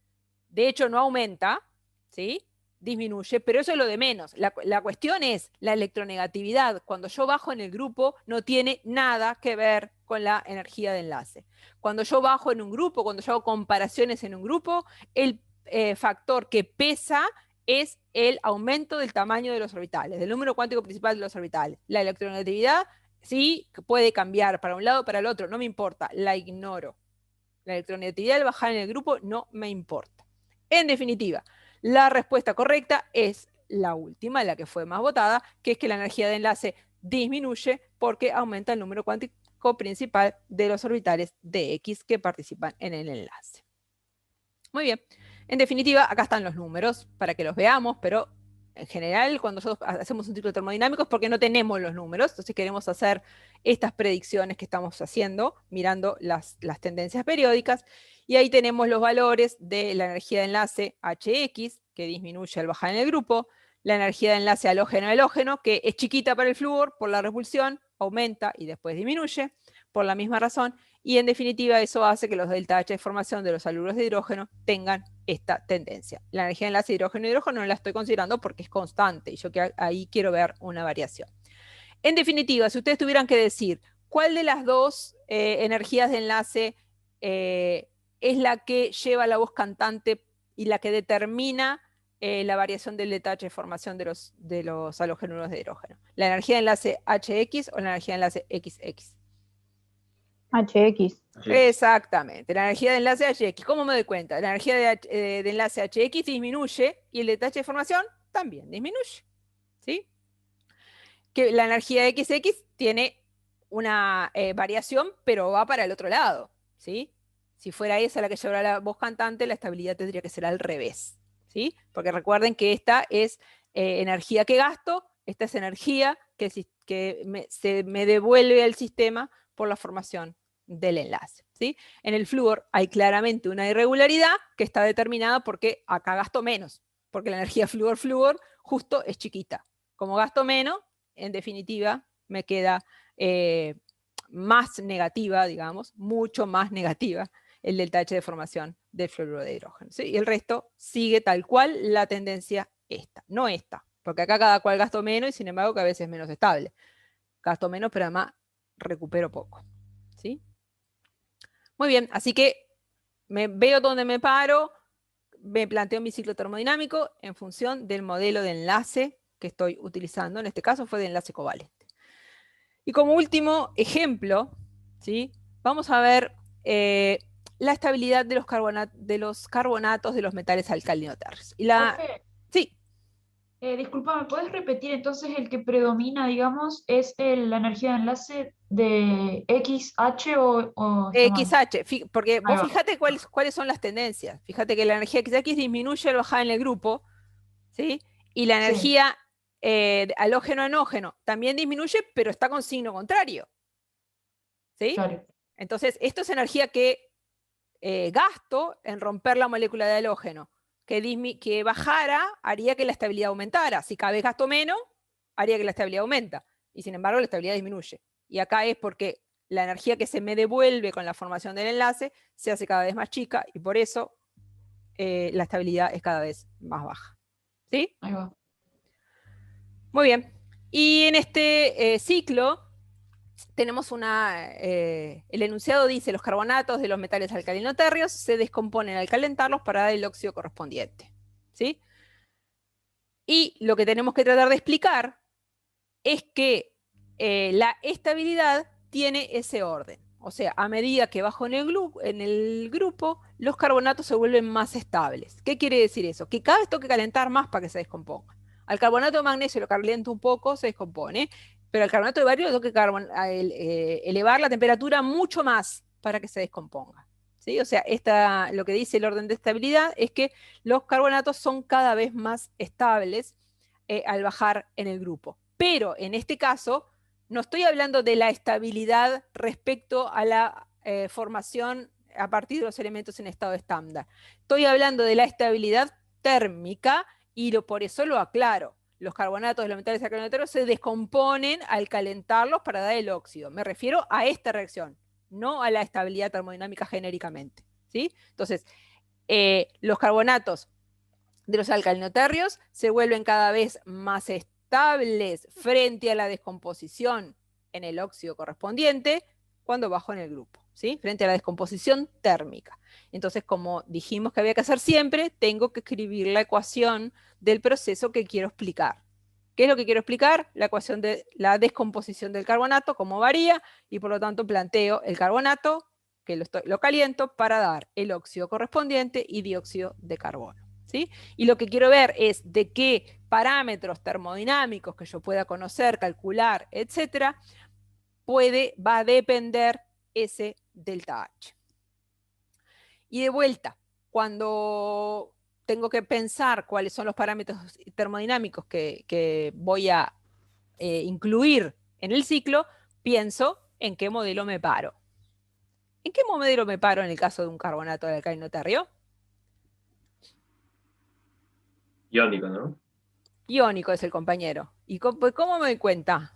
De hecho, no aumenta, ¿sí?, disminuye, pero eso es lo de menos. La cuestión es la electronegatividad. Cuando yo bajo en el grupo, no tiene nada que ver con la energía de enlace. Cuando yo bajo en un grupo, cuando yo hago comparaciones en un grupo, el factor que pesa es el aumento del tamaño de los orbitales, del número cuántico principal de los orbitales. La electronegatividad sí puede cambiar para un lado o para el otro, no me importa, la ignoro. La electronegatividad al bajar en el grupo no me importa. En definitiva, la respuesta correcta es la última, la que fue más votada, que es que la energía de enlace disminuye porque aumenta el número pico principal de los orbitales de X que participan en el enlace. Muy bien. En definitiva, acá están los números para que los veamos, pero en general, cuando nosotros hacemos un ciclo termodinámico es porque no tenemos los números, entonces queremos hacer estas predicciones que estamos haciendo, mirando las tendencias periódicas, y ahí tenemos los valores de la energía de enlace HX, que disminuye al bajar en el grupo, la energía de enlace halógeno-halógeno, que es chiquita para el flúor, por la repulsión, aumenta y después disminuye, por la misma razón, y en definitiva eso hace que los delta H de formación de los haluros de hidrógeno tengan esta tendencia. La energía de enlace hidrógeno-hidrógeno no la estoy considerando porque es constante, y yo ahí quiero ver una variación. En definitiva, si ustedes tuvieran que decir cuál de las dos energías de enlace es la que lleva la voz cantante y la que determina la variación del detalle de formación de los halógenos de hidrógeno, ¿la energía de enlace HX o la energía de enlace XX? HX. Exactamente, la energía de enlace HX. ¿Cómo me doy cuenta? La energía de enlace HX disminuye y el detalle de formación también disminuye, ¿sí? Que la energía XX tiene una variación, pero va para el otro lado, ¿sí? Si fuera esa la que llevara la voz cantante, la estabilidad tendría que ser al revés, ¿sí? Porque recuerden que esta es energía que gasto, esta es energía que se me devuelve al sistema por la formación del enlace, ¿sí? En el flúor hay claramente una irregularidad que está determinada porque acá gasto menos, porque la energía flúor-flúor justo es chiquita. Como gasto menos, en definitiva, me queda más negativa, digamos, mucho más negativa el delta H de formación del fluoruro de hidrógeno, ¿sí? Y el resto sigue tal cual la tendencia esta, no esta, porque acá cada cual gasto menos y sin embargo que a veces es menos estable. Gasto menos, pero además recupero poco, ¿sí? Muy bien, así que veo dónde me paro, me planteo mi ciclo termodinámico en función del modelo de enlace que estoy utilizando. En este caso fue de enlace covalente. Y como último ejemplo, ¿sí? Vamos a ver la estabilidad de los carbonatos de los metales alcalino-tercios. Profe, Sí. disculpa, ¿me puedes repetir? Entonces el que predomina, digamos, es la energía de enlace de XH o está mal? XH, porque Ahí vos va. fíjate cuáles son las tendencias. Fíjate que la energía XX disminuye al bajar en el grupo, ¿sí? Y la Sí. energía halógeno-anógeno también disminuye, pero está con signo contrario, ¿sí? Claro. Entonces, esto es energía que gasto en romper la molécula de halógeno. Que bajara haría que la estabilidad aumentara. Si cada vez gasto menos, haría que la estabilidad aumenta. Y sin embargo, la estabilidad disminuye. Y acá es porque la energía que se me devuelve con la formación del enlace se hace cada vez más chica y por eso la estabilidad es cada vez más baja. ¿Sí? Ahí va. Muy bien. Y en este ciclo tenemos el enunciado dice, los carbonatos de los metales alcalino-térreos se descomponen al calentarlos para dar el óxido correspondiente, ¿sí? Y lo que tenemos que tratar de explicar es que la estabilidad tiene ese orden. O sea, a medida que bajo en el grupo, los carbonatos se vuelven más estables. ¿Qué quiere decir eso? Que cada vez tengo que calentar más para que se descomponga. Al carbonato de magnesio lo caliento un poco, se descompone, pero al carbonato de bario tengo que elevar la temperatura mucho más para que se descomponga, ¿sí? O sea, lo que dice el orden de estabilidad es que los carbonatos son cada vez más estables al bajar en el grupo. Pero en este caso, no estoy hablando de la estabilidad respecto a la formación a partir de los elementos en estado estándar. Estoy hablando de la estabilidad térmica y por eso lo aclaro. Los carbonatos de los metales alcalino-térreos se descomponen al calentarlos para dar el óxido. Me refiero a esta reacción, no a la estabilidad termodinámica genéricamente, ¿sí? Entonces, los carbonatos de los alcalino-térreos se vuelven cada vez más estables frente a la descomposición en el óxido correspondiente cuando bajo en el grupo, ¿sí? Frente a la descomposición térmica. Entonces, como dijimos que había que hacer siempre, tengo que escribir la ecuación del proceso que quiero explicar. ¿Qué es lo que quiero explicar? La ecuación de la descomposición del carbonato, cómo varía, y por lo tanto planteo el carbonato, que lo caliento, para dar el óxido correspondiente y dióxido de carbono, ¿sí? Y lo que quiero ver es de qué parámetros termodinámicos que yo pueda conocer, calcular, etcétera, va a depender ese delta H. Y de vuelta, cuando tengo que pensar cuáles son los parámetros termodinámicos que voy a incluir en el ciclo, pienso en qué modelo me paro. ¿En qué modelo me paro en el caso de un carbonato de alcalino terrio? Iónico, ¿no? Iónico es el compañero. ¿Y cómo me doy cuenta?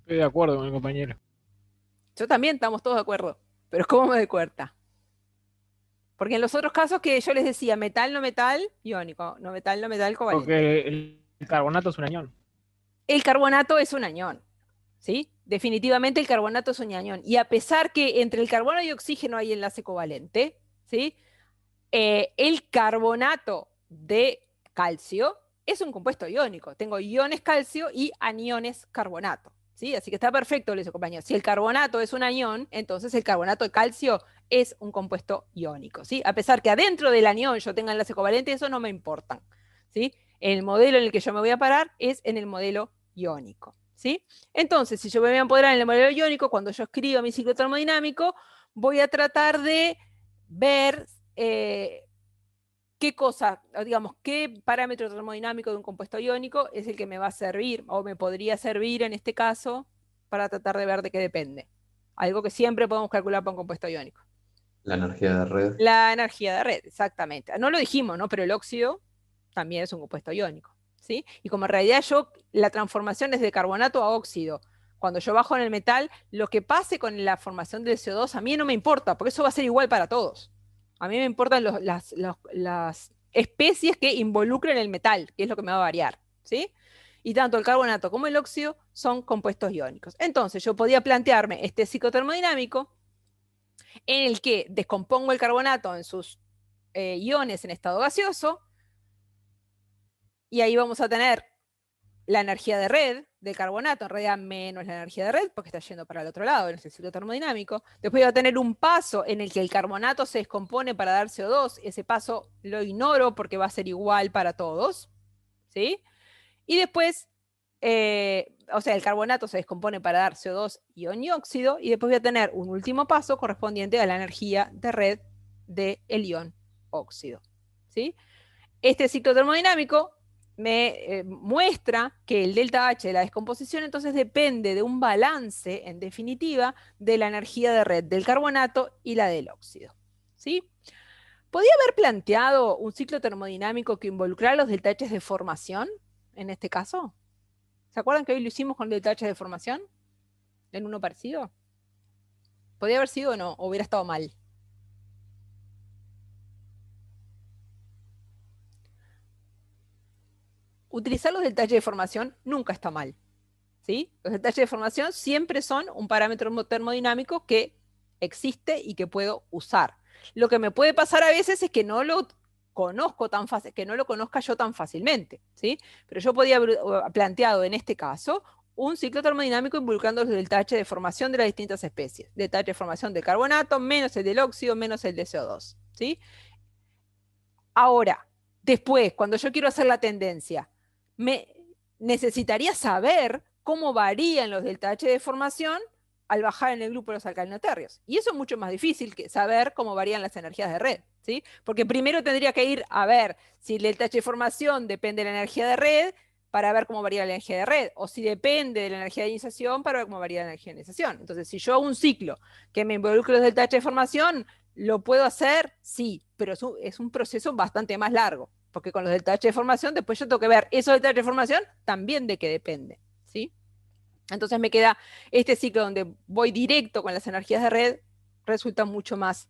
Estoy de acuerdo con el compañero. Yo también, estamos todos de acuerdo. Pero ¿cómo me doy cuenta? Porque en los otros casos que yo les decía, metal, no metal, iónico. No metal, no metal, covalente. Porque el carbonato es un anión. El carbonato es un anión. ¿Sí? Definitivamente el carbonato es un anión. Y a pesar que entre el carbono y oxígeno hay enlace covalente, ¿sí? El carbonato de calcio es un compuesto iónico. Tengo iones calcio y aniones carbonato. ¿Sí? Así que está perfecto, les compañeros. Si el carbonato es un anión, entonces el carbonato de calcio es un compuesto iónico. ¿Sí? A pesar que adentro del anión yo tenga enlace covalente, eso no me importa. ¿Sí? El modelo en el que yo me voy a parar es en el modelo iónico. ¿Sí? Entonces, si yo me voy a apoderar en el modelo iónico, cuando yo escribo mi ciclo termodinámico, voy a tratar de ver qué cosa, digamos, qué parámetro termodinámico de un compuesto iónico es el que me va a servir, o me podría servir en este caso, para tratar de ver de qué depende. Algo que siempre podemos calcular para un compuesto iónico. La energía de red. La energía de red, exactamente. No lo dijimos, ¿no? Pero el óxido también es un compuesto iónico. ¿Sí? Y como en realidad la transformación es de carbonato a óxido, cuando yo bajo en el metal, lo que pase con la formación del CO2 a mí no me importa, porque eso va a ser igual para todos. A mí me importan las especies que involucren el metal, que es lo que me va a variar. ¿Sí? Y tanto el carbonato como el óxido son compuestos iónicos. Entonces yo podía plantearme este ciclo termodinámico en el que descompongo el carbonato en sus iones en estado gaseoso, y ahí vamos a tener la energía de red del carbonato, en realidad menos la energía de red, porque está yendo para el otro lado, en ese ciclo termodinámico. Después voy a tener un paso en el que el carbonato se descompone para dar CO2, ese paso lo ignoro porque va a ser igual para todos. ¿Sí? Y después, o sea, el carbonato se descompone para dar CO2, ion y óxido, y después voy a tener un último paso correspondiente a la energía de red del ion óxido. ¿Sí? Este ciclo termodinámico me muestra que el delta H de la descomposición entonces depende de un balance, en definitiva, de la energía de red del carbonato y la del óxido. ¿Sí? ¿Podría haber planteado un ciclo termodinámico que involucrara los delta H de formación en este caso? ¿Se acuerdan que hoy lo hicimos con delta H de formación? ¿En uno parecido? ¿Podría haber sido o no? ¿O hubiera estado mal? Utilizar los delta H de formación nunca está mal. ¿Sí? Los delta H de formación siempre son un parámetro termodinámico que existe y que puedo usar. Lo que me puede pasar a veces es que no lo conozco tan fácil, que no lo conozca yo tan fácilmente. ¿Sí? Pero yo podía haber planteado en este caso un ciclo termodinámico involucrando los delta H de formación de las distintas especies. Delta H de formación del carbonato, menos el del óxido, menos el de CO2. ¿Sí? Ahora, después, cuando yo quiero hacer la tendencia, necesitaría saber cómo varían los delta H de formación al bajar en el grupo de los alcalinoterrios. Y eso es mucho más difícil que saber cómo varían las energías de red. ¿Sí? Porque primero tendría que ir a ver si el delta H de formación depende de la energía de red para ver cómo varía la energía de red, o si depende de la energía de ionización para ver cómo varía la energía de ionización. Entonces, si yo hago un ciclo que me involucre los delta H de formación, ¿lo puedo hacer? Sí, pero es un proceso bastante más largo. Porque con los delta H de formación, después yo tengo que ver esos delta H de formación también de qué depende. ¿Sí? Entonces me queda este ciclo donde voy directo con las energías de red, resulta mucho más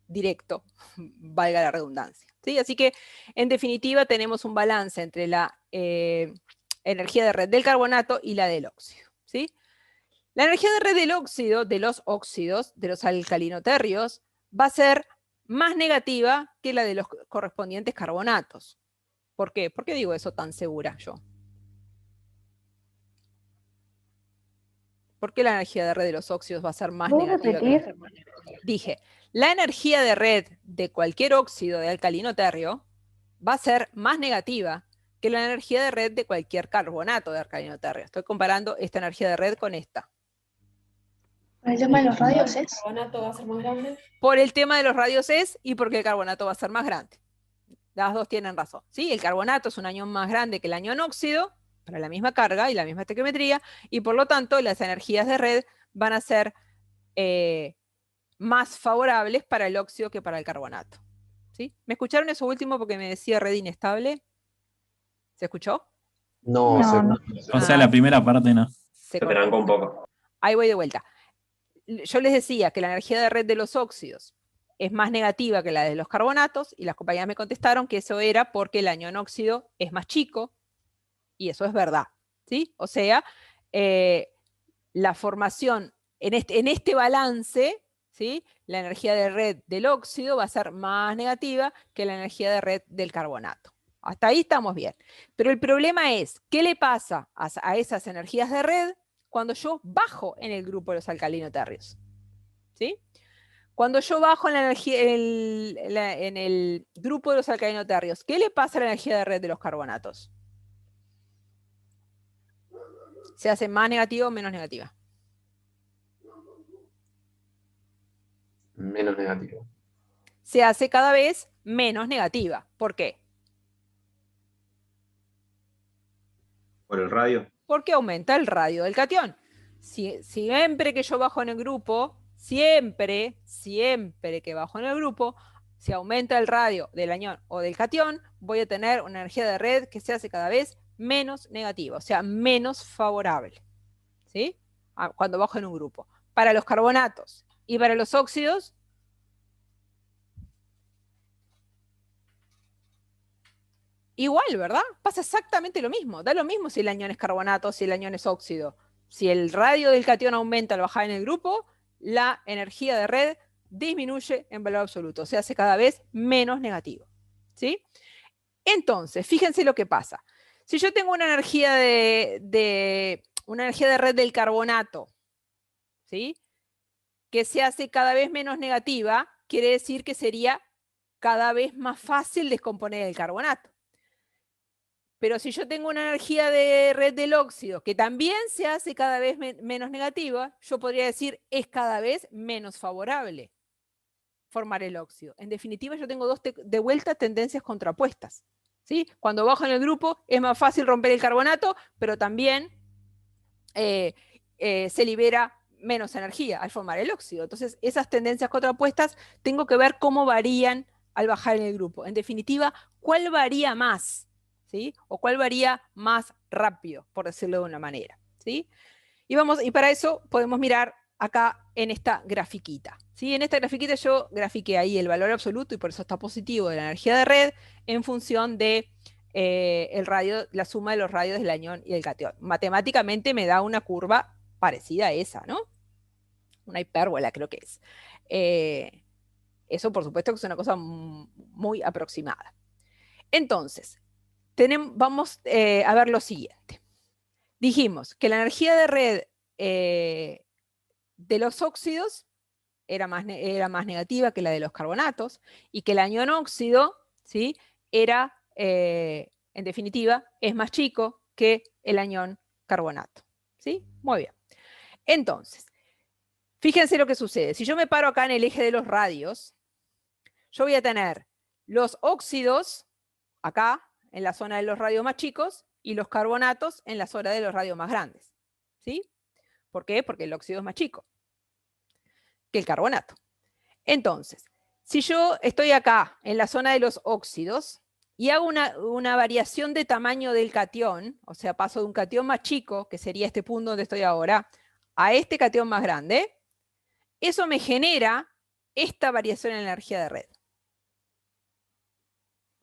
directo, valga la redundancia. ¿Sí? Así que, en definitiva, tenemos un balance entre la energía de red del carbonato y la del óxido. ¿Sí? La energía de red del óxido, de los óxidos, de los alcalinoterrios, va a ser más negativa que la de los correspondientes carbonatos. ¿Por qué? ¿Por qué digo eso tan segura yo? ¿Por qué la energía de red de los óxidos va a ser más negativa que los carbonatos? Dije, la energía de red de cualquier óxido de alcalino terrio va a ser más negativa que la energía de red de cualquier carbonato de alcalino terrestre. Estoy comparando esta energía de red con esta. ¿El tema de los radios ¿El es? carbonato va a ser más grande? Por el tema de los radios es y porque el carbonato va a ser más grande. Las dos tienen razón. ¿Sí? El carbonato es un anión más grande que el anión óxido, para la misma carga y la misma estequiometría, y por lo tanto las energías de red van a ser más favorables para el óxido que para el carbonato. ¿Sí? ¿Me escucharon eso último porque me decía red inestable? ¿Se escuchó? No, No. O sea, la primera parte no. Se Se trancó un poco. Ahí voy de vuelta. Yo les decía que la energía de red de los óxidos es más negativa que la de los carbonatos, y las compañeras me contestaron que eso era porque el anión óxido es más chico, y eso es verdad, ¿sí? O sea, la formación en este balance, ¿sí? La energía de red del óxido va a ser más negativa que la energía de red del carbonato. Hasta ahí estamos bien. Pero el problema es, ¿qué le pasa a esas energías de red cuando yo bajo en el grupo de los alcalino-térreos? ¿Sí? Cuando yo bajo en la energía, en el grupo de los alcalino-térreos, ¿qué le pasa a la energía de red de los carbonatos? ¿Se hace más negativa o menos negativa? Menos negativo. Se hace cada vez menos negativa. ¿Por qué? ¿Por el radio? Porque aumenta el radio del catión. Siempre que yo bajo en el grupo, siempre que bajo en el grupo, si aumenta el radio del anión o del catión, voy a tener una energía de red que se hace cada vez menos negativa, o sea, menos favorable, ¿sí? Cuando bajo en un grupo. Para los carbonatos y para los óxidos, igual, ¿verdad? Pasa exactamente lo mismo. Da lo mismo si el anión es carbonato, si el anión es óxido. Si el radio del catión aumenta al bajar en el grupo, la energía de red disminuye en valor absoluto, se hace cada vez menos negativo, ¿sí? Entonces, fíjense lo que pasa. Si yo tengo una energía una energía de red del carbonato, ¿sí? Que se hace cada vez menos negativa, quiere decir que sería cada vez más fácil descomponer el carbonato. Pero si yo tengo una energía de red del óxido que también se hace cada vez menos negativa, yo podría decir es cada vez menos favorable formar el óxido. En definitiva, yo tengo de vuelta tendencias contrapuestas, ¿sí? Cuando bajo en el grupo es más fácil romper el carbonato, pero también se libera menos energía al formar el óxido. Entonces, esas tendencias contrapuestas tengo que ver cómo varían al bajar en el grupo. En definitiva, ¿cuál varía más? ¿Sí? O cuál varía más rápido, por decirlo de una manera, ¿sí? Y para eso podemos mirar acá en esta grafiquita, ¿sí? En esta grafiquita yo grafiqué ahí el valor absoluto, y por eso está positivo, de la energía de red en función de la suma de los radios del anión y del catión. Matemáticamente me da una curva parecida a esa, ¿no? Una hipérbola creo que es. Eso por supuesto que es una cosa muy aproximada. Entonces, vamos a ver lo siguiente. Dijimos que la energía de red de los óxidos era más negativa que la de los carbonatos, y que el anión óxido, ¿sí? Era, en definitiva, es más chico que el anión carbonato, ¿sí? Muy bien. Entonces, fíjense lo que sucede. Si yo me paro acá en el eje de los radios, yo voy a tener los óxidos acá, en la zona de los radios más chicos, y los carbonatos en la zona de los radios más grandes, ¿sí? ¿Por qué? Porque el óxido es más chico que el carbonato. Entonces, si yo estoy acá en la zona de los óxidos y hago una variación de tamaño del catión, o sea, paso de un catión más chico, que sería este punto donde estoy ahora, a este catión más grande, eso me genera esta variación en la energía de red,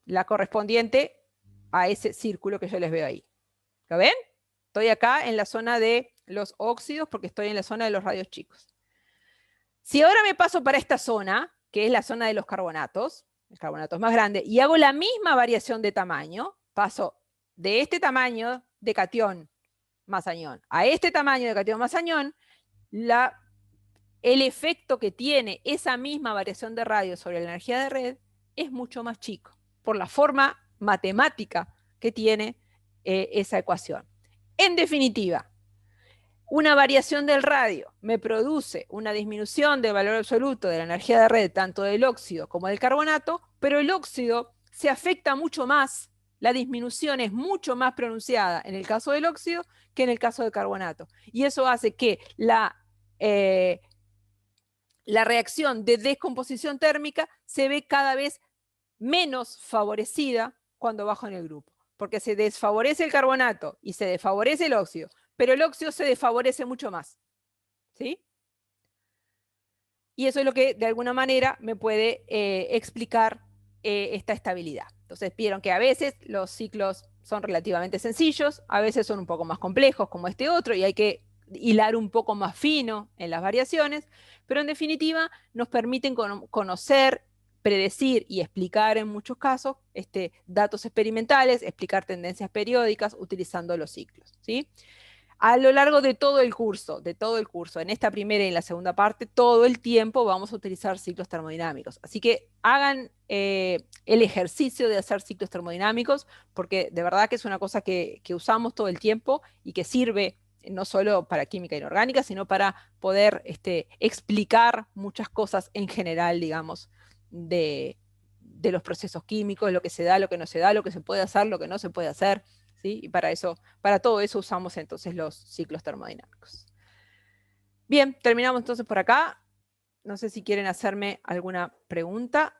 la correspondiente a ese círculo que yo les veo ahí. ¿Lo ven? Estoy acá en la zona de los óxidos porque estoy en la zona de los radios chicos. Si ahora me paso para esta zona, que es la zona de los carbonatos, el carbonato es más grande, y hago la misma variación de tamaño, paso de este tamaño de catión más anión a este tamaño de catión más anión, el efecto que tiene esa misma variación de radio sobre la energía de red es mucho más chico, por la forma matemática que tiene esa ecuación. En definitiva, una variación del radio me produce una disminución del valor absoluto de la energía de red, tanto del óxido como del carbonato, pero el óxido se afecta mucho más, la disminución es mucho más pronunciada en el caso del óxido que en el caso del carbonato. Y eso hace que la reacción de descomposición térmica se ve cada vez menos favorecida cuando bajo en el grupo, porque se desfavorece el carbonato y se desfavorece el óxido, pero el óxido se desfavorece mucho más. ¿Sí? Y eso es lo que de alguna manera me puede explicar esta estabilidad. Entonces vieron que a veces los ciclos son relativamente sencillos, a veces son un poco más complejos como este otro y hay que hilar un poco más fino en las variaciones, pero en definitiva nos permiten conocer, predecir y explicar en muchos casos datos experimentales, explicar tendencias periódicas utilizando los ciclos, ¿sí? A lo largo de todo el curso, en esta primera y en la segunda parte, todo el tiempo vamos a utilizar ciclos termodinámicos. Así que hagan el ejercicio de hacer ciclos termodinámicos, porque de verdad que es una cosa que usamos todo el tiempo y que sirve no solo para química inorgánica, sino para poder explicar muchas cosas en general, digamos, de los procesos químicos, lo que se da, lo que no se da, lo que se puede hacer, lo que no se puede hacer. ¿Sí? Y para todo eso usamos entonces los ciclos termodinámicos. Bien, terminamos entonces por acá. No sé si quieren hacerme alguna pregunta.